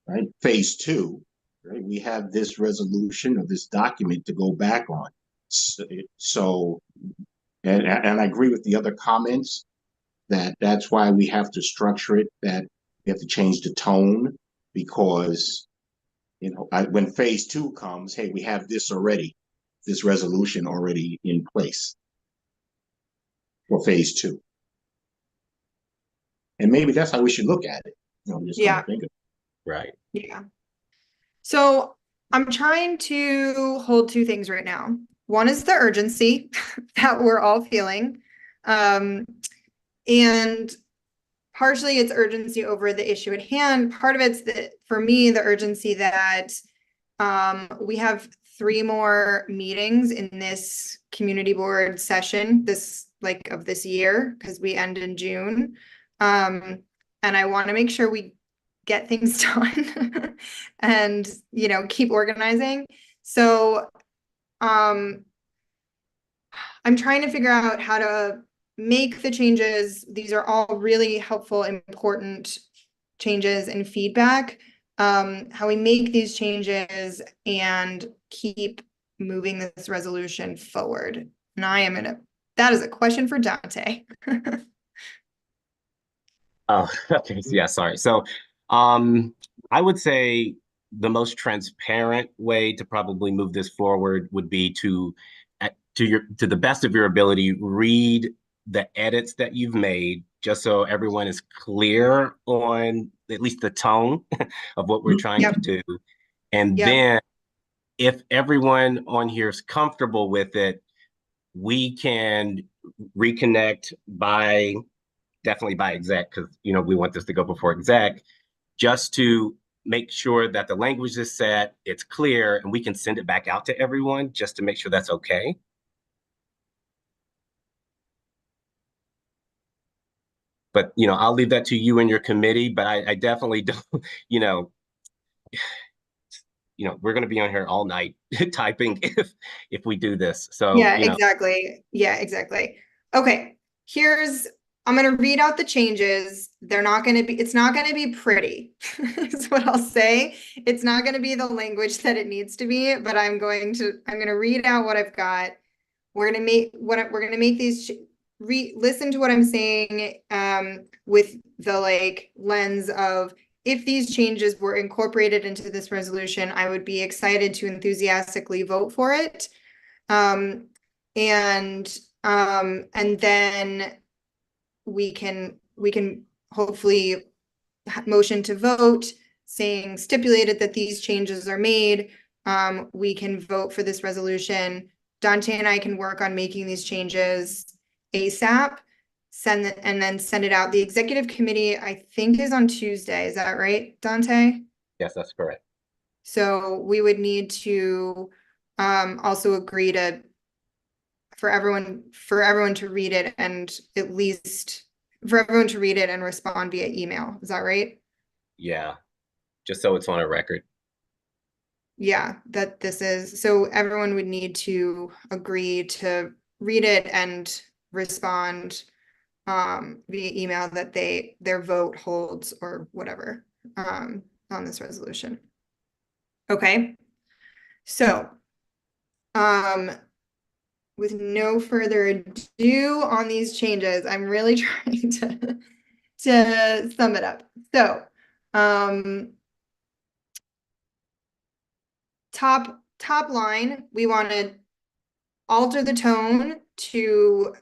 right? Phase two, right? We have this resolution or this document to go back on. So, and I agree with the other comments that's why we have to structure it, that we have to change the tone, because when phase two comes, hey, we have this resolution already in place for phase two. And maybe that's how we should look at it. Just think of it. Right. Yeah. So I'm trying to hold two things right now. One is the urgency that we're all feeling. And partially it's urgency over the issue at hand. Part of it's for me, the urgency that we have 3 more meetings in this community board session of this year, because we end in June. And I want to make sure we get things done and keep organizing. So I'm trying to figure out how to make the changes. These are all really helpful, important changes and feedback. How we make these changes and keep moving this resolution forward. And that is a question for Dante. Oh, okay. Yeah, sorry. So I would say the most transparent way to probably move this forward would be to the best of your ability, read the edits that you've made, just so everyone is clear on at least the tone of what we're trying to do. And then if everyone on here is comfortable with it, we can reconnect definitely by exec, because we want this to go before exec, just to make sure that the language is set, it's clear, and we can send it back out to everyone just to make sure that's okay. But, you know, I'll leave that to you and your committee, but I definitely don't, you know, we're going to be on here all night typing if we do this. So yeah, exactly. Yeah, exactly. Okay, I'm going to read out the changes. It's not going to be pretty, is what I'll say. It's not going to be the language that it needs to be, but I'm going to read out what I've got. We're going to make these, listen to what I'm saying, with the lens of, if these changes were incorporated into this resolution, I would be excited to enthusiastically vote for it. And then we can hopefully motion to vote saying, stipulated that these changes are made. We can vote for this resolution. Dante and I can work on making these changes ASAP, and then send it out. The executive committee, I think, is on Tuesday. Is that right, Dante? Yes, that's correct. So we would need to also agree for everyone to read it, and at least for everyone to read it and respond via email. Is that right? Yeah, just so it's on a record. Yeah, so everyone would need to agree to read it and respond via email that their vote holds or whatever on this resolution. Okay, so with no further ado on these changes, I'm really trying to sum it up. So top line, we want to alter the tone to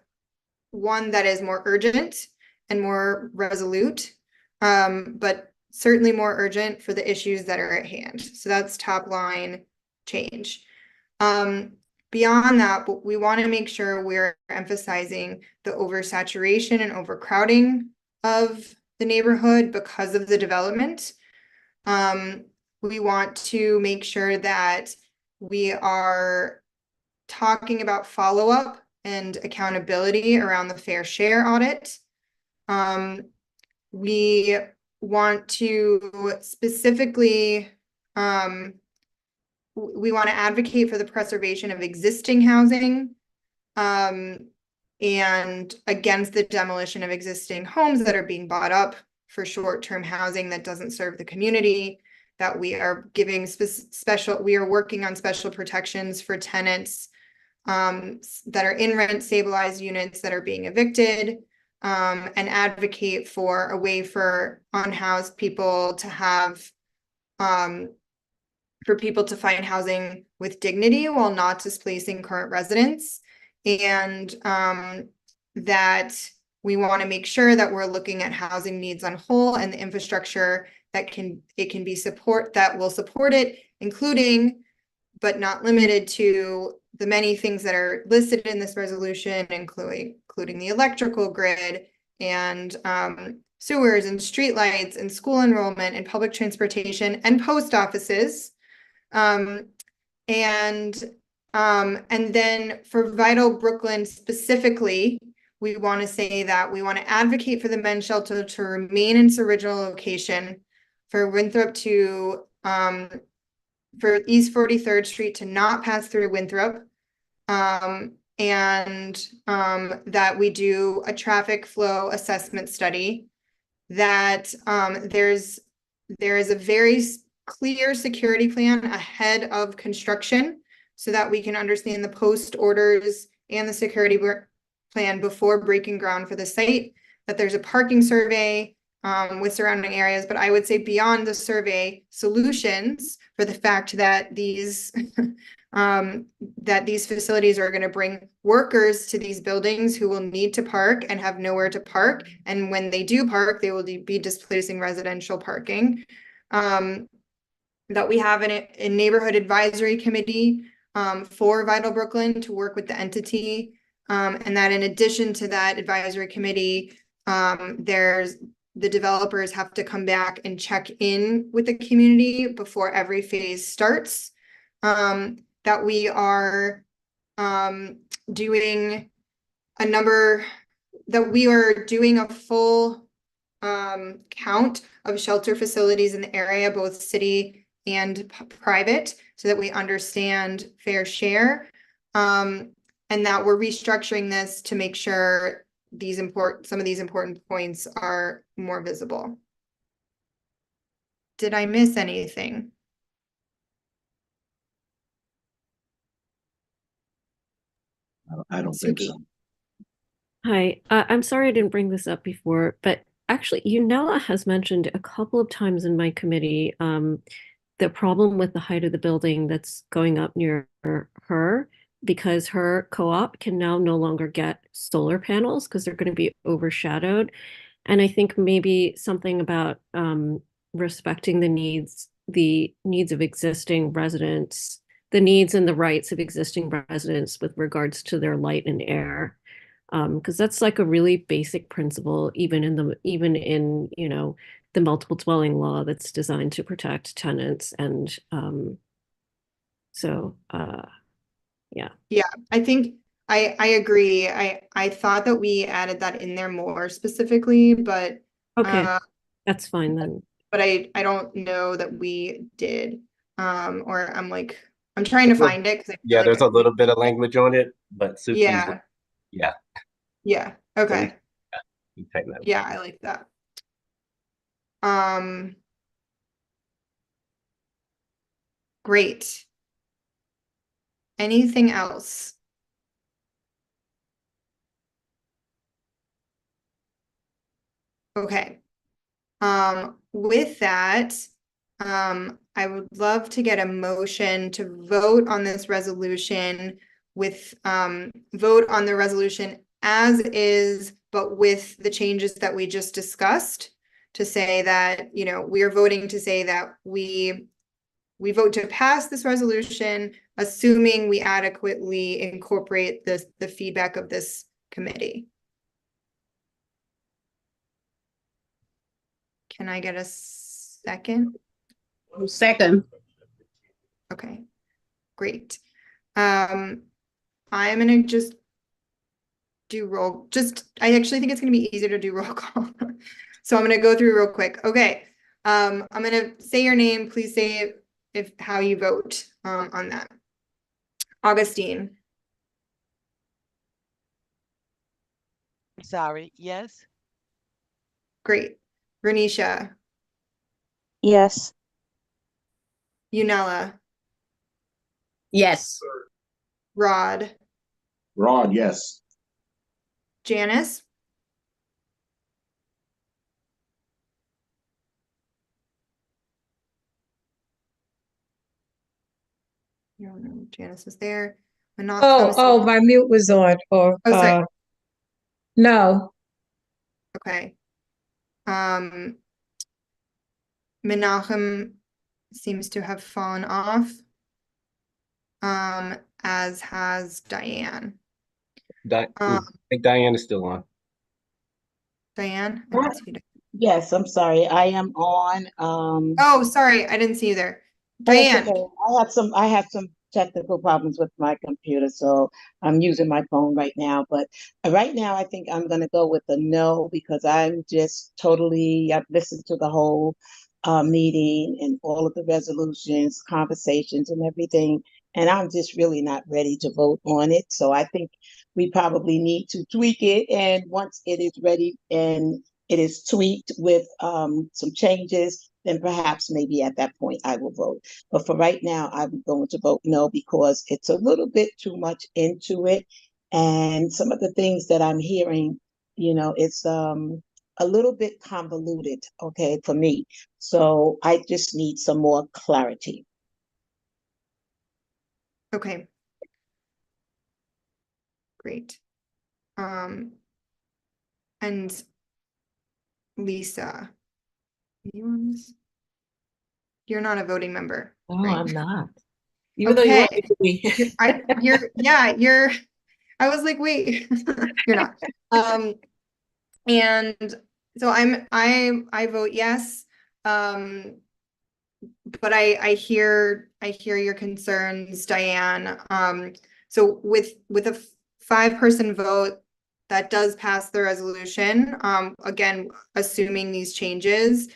one that is more urgent and more resolute, but certainly more urgent for the issues that are at hand. So that's top line change. Beyond that, we want to make sure we're emphasizing the oversaturation and overcrowding of the neighborhood because of the development. We want to make sure that we are talking about follow-up and accountability around the fair share audit. We want to specifically, we want to advocate for the preservation of existing housing, and against the demolition of existing homes that are being bought up for short-term housing that doesn't serve the community, that we are giving we are working on special protections for tenants that are in rent stabilized units that are being evicted, and advocate for a way for unhoused people to have, for people to find housing with dignity while not displacing current residents. And that we want to make sure that we're looking at housing needs on whole and the infrastructure that will support it, including but not limited to the many things that are listed in this resolution, including the electrical grid and sewers and streetlights and school enrollment and public transportation and post offices. And then for Vital Brooklyn specifically, we want to say that we want to advocate for the men's shelter to remain in its original location, for Winthrop to for East 43rd Street to not pass through Winthrop, and that we do a traffic flow assessment study, that there is a very clear security plan ahead of construction so that we can understand the post orders and the security plan before breaking ground for the site, that there's a parking survey with surrounding areas, but I would say beyond the survey, solutions for the fact that these facilities are going to bring workers to these buildings who will need to park and have nowhere to park, and when they do park, they will be displacing residential parking. That we have a neighborhood advisory committee for Vital Brooklyn to work with the entity, and that in addition to that advisory committee, there's the developers have to come back and check in with the community before every phase starts. That we are doing a full count of shelter facilities in the area, both city and private, so that we understand fair share. And that we're restructuring this to make sure some of these important points are more visible. Did I miss anything? I don't think so. Hi, I'm sorry I didn't bring this up before, but actually, Unella has mentioned a couple of times in my committee the problem with the height of the building that's going up near her, because her co-op can now no longer get solar panels because they're going to be overshadowed. And I think maybe something about respecting the needs of existing residents, the needs and the rights of existing residents with regards to their light and air. Because that's like a really basic principle, even in the multiple dwelling law that's designed to protect tenants. And yeah. Yeah, I think I agree. I thought that we added that in there more specifically, but okay, that's fine then. But I don't know that we did. Or I'm trying to find it because yeah, there's a little bit of language on it, but Suki's, yeah. Okay. Yeah, I like that. Great. Anything else? Okay. With that, I would love to get a motion to vote on this resolution with vote on the resolution as is, but with the changes that we just discussed, to say that, we are voting to say that we vote to pass this resolution, assuming we adequately incorporate the feedback of this committee. Can I get a second? Second. Okay, great. I'm gonna just do I actually think it's gonna be easier to do roll call. So I'm gonna go through real quick. Okay, I'm gonna say your name. Please say how you vote on that. Augustine. Sorry, yes. Great. Renisha. Yes. Unella. Yes. Rod. Rod, yes. Janice. Janice is there. My mute was on. Sorry. No. Okay. Menachem seems to have fallen off. As has Diane. I think Diane is still on. Diane? Yes, I'm sorry. I am on. Oh, sorry, I didn't see you there. Diane. Okay. I had some technical problems with my computer, so I'm using my phone right now. But right now, I think I'm going to go with a no, because I'm just I've listened to the whole meeting and all of the resolutions, conversations, and everything, and I'm just really not ready to vote on it. So I think we probably need to tweak it, and once it is ready and it is tweaked with some changes, then perhaps maybe at that point I will vote. But for right now, I'm going to vote no, because it's a little bit too much into it. And some of the things that I'm hearing, it's a little bit convoluted, okay, for me. So I just need some more clarity. Okay. Great. And Lisa, you on this? You're not a voting member. Oh, right? I'm not. Even though you want me to be. I was like, wait, you're not. And So I vote yes. But I hear your concerns, Diane. So with a 5-person vote, that does pass the resolution. Again, assuming these changes,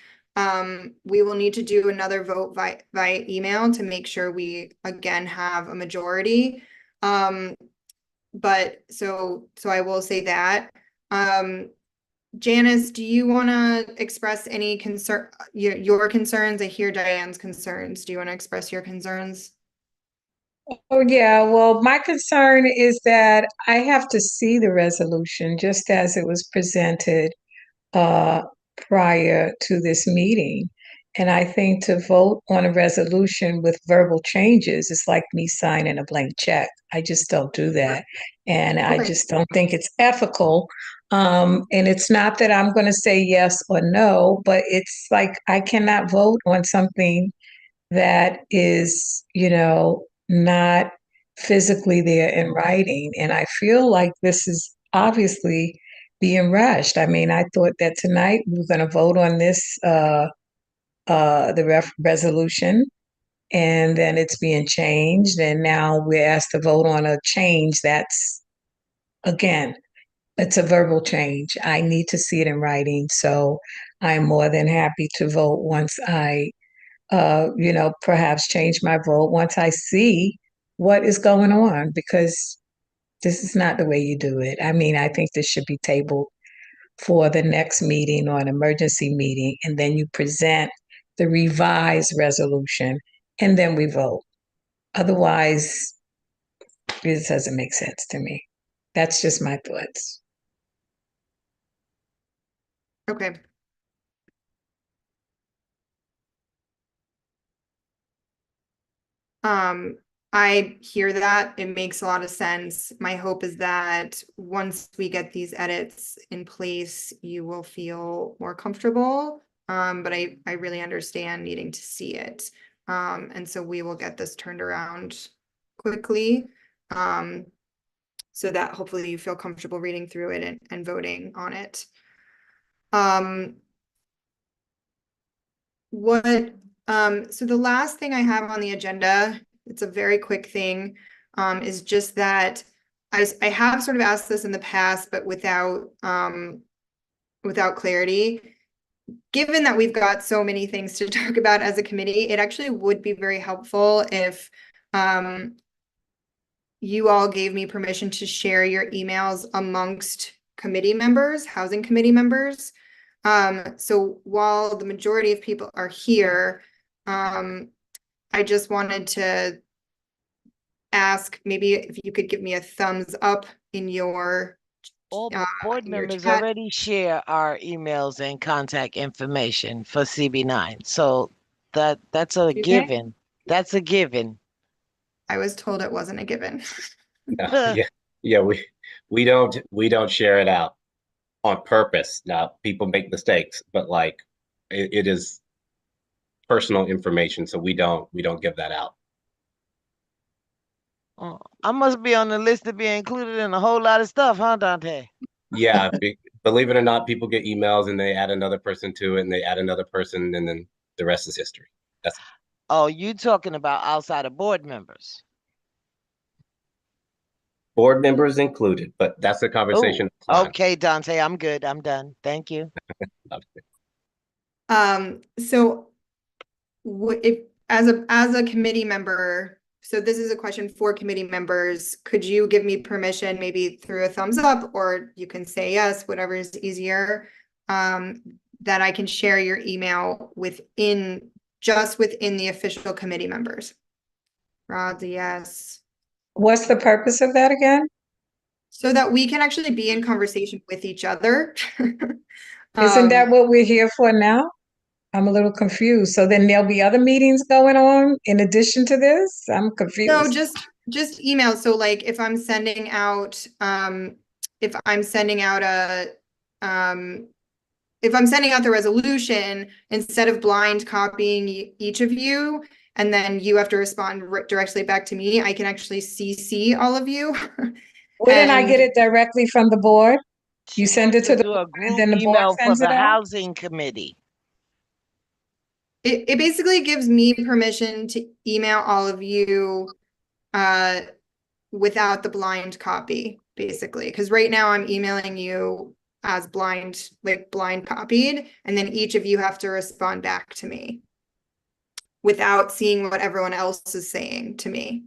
we will need to do another vote via email to make sure we again have a majority. But so I will say that. Janice, do you want to express any your concerns? I hear Diane's concerns. Do you want to express your concerns? Oh, yeah. Well, my concern is that I have to see the resolution just as it was presented uh, prior to this meeting. And I think to vote on a resolution with verbal changes is like me signing a blank check. I just don't do that. And I Okay. just don't think it's ethical. And it's not that I'm going to say yes or no, but it's like I cannot vote on something that is, not physically there in writing. And I feel like this is obviously being rushed. I mean, I thought that tonight we were going to vote on this, resolution, and then it's being changed. And now we're asked to vote on a change that's, again, it's a verbal change. I need to see it in writing. So I'm more than happy to vote once I perhaps change my vote once I see what is going on, because this is not the way you do it. I mean, I think this should be tabled for the next meeting or an emergency meeting, and then you present the revised resolution, and then we vote. Otherwise, this doesn't make sense to me. That's just my thoughts. Okay. I hear that. It makes a lot of sense. My hope is that once we get these edits in place, you will feel more comfortable. But I really understand needing to see it. And so we will get this turned around quickly. So that hopefully you feel comfortable reading through it and voting on it. So the last thing I have on the agenda, it's a very quick thing, is just that I have sort of asked this in the past, but without clarity. Given that we've got so many things to talk about as a committee, it actually would be very helpful if you all gave me permission to share your emails amongst committee members, housing committee members. So while the majority of people are here, I just wanted to ask maybe if you could give me a thumbs up in your all board members chat. already share our emails and contact information for CB9. So that's a given. That's a given. I was told it wasn't a given. Yeah, we don't share it out on purpose. Now people make mistakes, but like it is personal information, so we don't give that out. Oh, I must be on the list to be included in a whole lot of stuff, huh, Dante? Yeah, believe it or not, people get emails and they add another person to it, and they add another person, and then the rest is history. Oh, you talking about outside of board members? Board members included, but that's a conversation. Ooh, okay, Dante, I'm good. I'm done. Thank you. So if as a committee member, so this is a question for committee members, could you give me permission, maybe through a thumbs up, or you can say yes, whatever is easier, that I can share your email within the official committee members? Rod, yes. What's the purpose of that again? So that we can actually be in conversation with each other. Isn't that what we're here for now? I'm a little confused. So then there'll be other meetings going on in addition to this? I'm confused. No, just email. So like if I'm sending out the resolution, instead of blind copying each of you, and then you have to respond directly back to me, I can actually CC all of you. Wouldn't I get it directly from the board? You send it to the do a board, group and then the board email for sends the it out? housing committee. It basically gives me permission to email all of you without the blind copy, basically. Because right now I'm emailing you as blind, like blind copied, and then each of you have to respond back to me without seeing what everyone else is saying to me.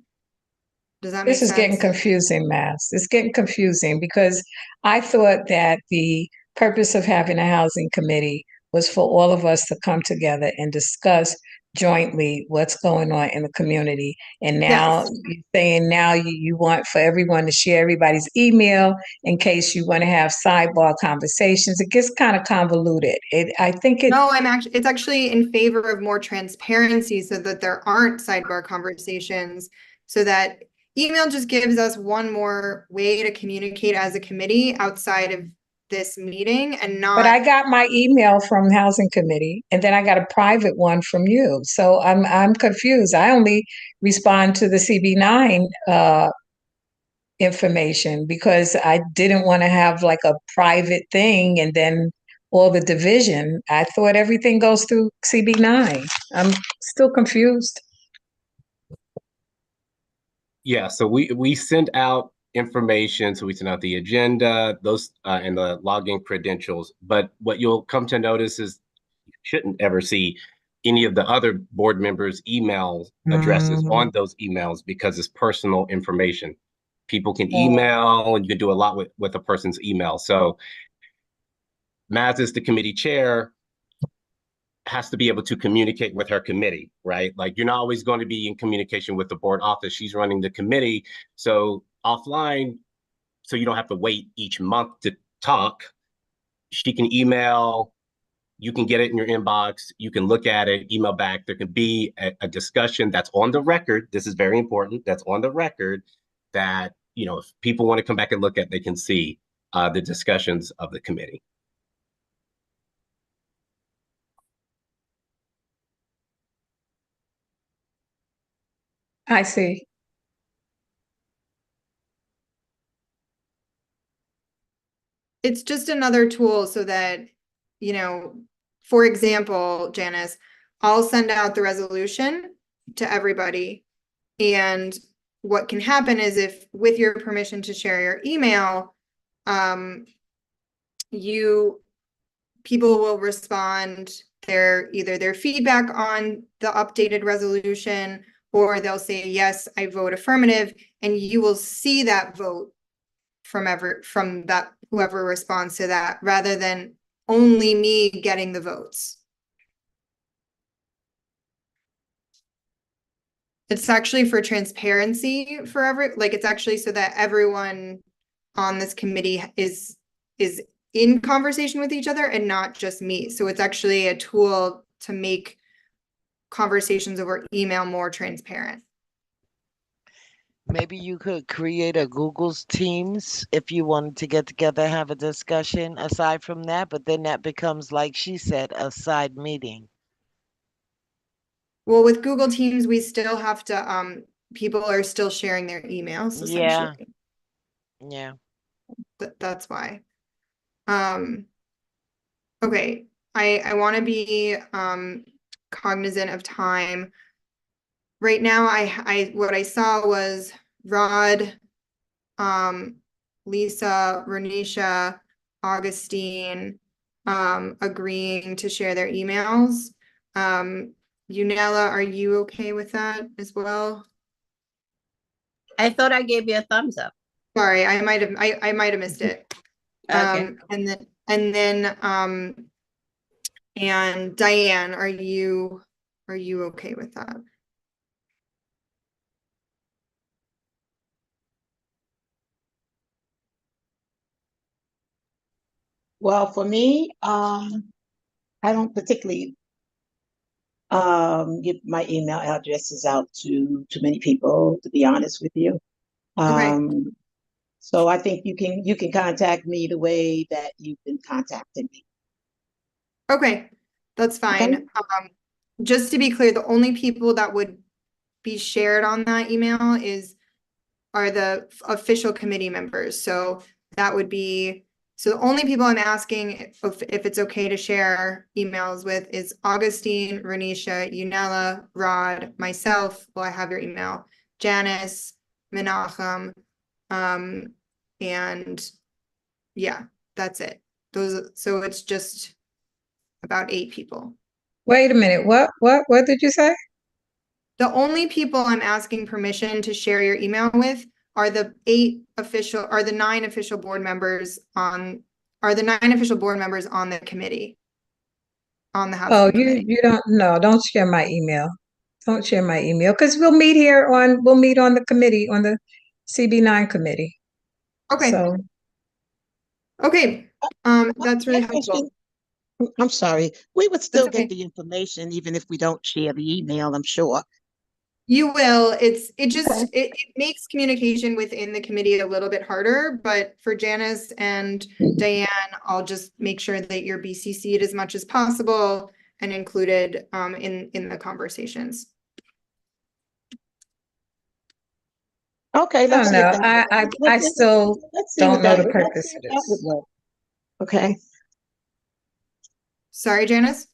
Does that make This is getting sense? confusing, Mass. It's getting confusing because I thought that the purpose of having a housing committee was for all of us to come together and discuss jointly what's going on in the community. And now Yes. you're saying now you want for everyone to share everybody's email in case you want to have sidebar conversations. It gets kind of convoluted. I think it. No, it's actually in favor of more transparency so that there aren't sidebar conversations, so that email just gives us one more way to communicate as a committee outside of this meeting and not. But I got my email from Housing Committee, and then I got a private one from you. So I'm confused. I only respond to the CB9 information because I didn't want to have like a private thing and then all the division. I thought everything goes through CB9. I'm still confused. Yeah, so we send out information. So we send out the agenda, those and the login credentials. But what you'll come to notice is you shouldn't ever see any of the other board members' email addresses on those emails because it's personal information. People can email, and you can do a lot with a person's email. So Maz is the committee chair, has to be able to communicate with her committee, right? Like you're not always going to be in communication with the board office. She's running the committee. So offline, so you don't have to wait each month to talk. She can email, you can get it in your inbox, you can look at it, email back. There can be a discussion that's on the record. This is very important. That's on the record that, you know, if people want to come back and look at, they can see the discussions of the committee. I see. It's just another tool so that, you know, for example, Janice, I'll send out the resolution to everybody. And what can happen is if, with your permission to share your email, people will respond either their feedback on the updated resolution, or they'll say, yes, I vote affirmative, and you will see that vote from that whoever responds to that, rather than only me getting the votes. It's actually for transparency for it's actually so that everyone on this committee is in conversation with each other and not just me. So it's actually a tool to make conversations over email more transparent. Maybe you could create a Google's Teams if you wanted to get together, have a discussion aside from that, but then that becomes, like she said, a side meeting. Well, with Google Teams, we still have to, people are still sharing their emails, essentially. Yeah. That's why. Okay, I want to be cognizant of time. Right now, what I saw was Rod, Lisa, Renisha, Augustine, agreeing to share their emails. Yunella, are you okay with that as well? I thought I gave you a thumbs up. Sorry, I might have missed it. Okay. And Diane, are you okay with that? Well, for me, I don't particularly give my email addresses out to too many people, to be honest with you. So I think you can contact me the way that you've been contacting me. Okay, that's fine. Okay. Just to be clear, the only people that would be shared on that email are the official committee members. So that would be So the only people I'm asking if it's okay to share emails with is Augustine, Renisha, Yunella, Rod, myself. Well, I have your email, Janice, Menachem, and yeah, that's it. So it's just about 8 people. Wait a minute. What did you say? The only people I'm asking permission to share your email with are the 9 official board members on the committee. On the housing committee. You don't share my email. Don't share my email because we'll meet on the committee, on the CB9 committee. Okay. So okay. That's really My helpful. question- I'm sorry. We would still okay. get the information even if we don't share the email, I'm sure. You will. It makes communication within the committee a little bit harder, but for Janice and Diane, I'll just make sure that you're BCC'd as much as possible and included in the conversations. Okay, let's no, get that. I still don't know the purpose of this. Okay. Sorry, Janice?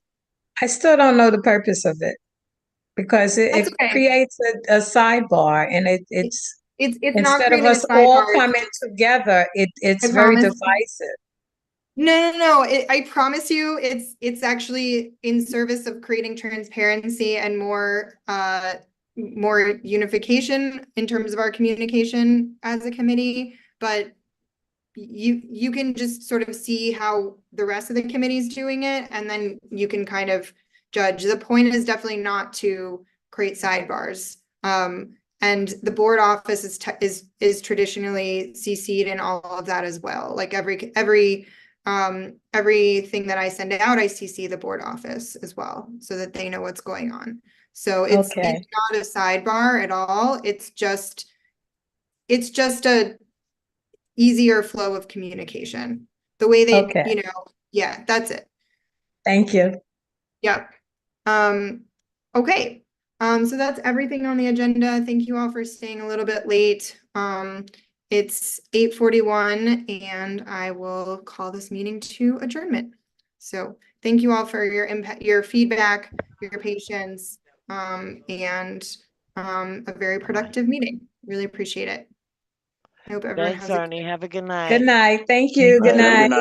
I still don't know the purpose of it because it okay. creates a sidebar, and it's not instead of creating a us all sidebar. coming together, it's I very promise. divisive. No. I promise you, it's actually in service of creating transparency and more unification in terms of our communication as a committee. But you can just sort of see how the rest of the committee is doing it, and then you can kind of judge. The point is definitely not to create sidebars. And the board office is traditionally CC'd in all of that as well. Like everything that I send out, I CC the board office as well, so that they know what's going on. So it's not a sidebar at all. It's just a easier flow of communication. The way they, yeah, that's it. Thank you. Yep. Okay. So that's everything on the agenda. Thank you all for staying a little bit late. It's 8:41 and I will call this meeting to adjournment. So thank you all for your impact, your feedback, your patience, and a very productive meeting. Really appreciate it. I hope everyone Thanks, has Ernie. Have a good night. Good night. Thank you. Good night.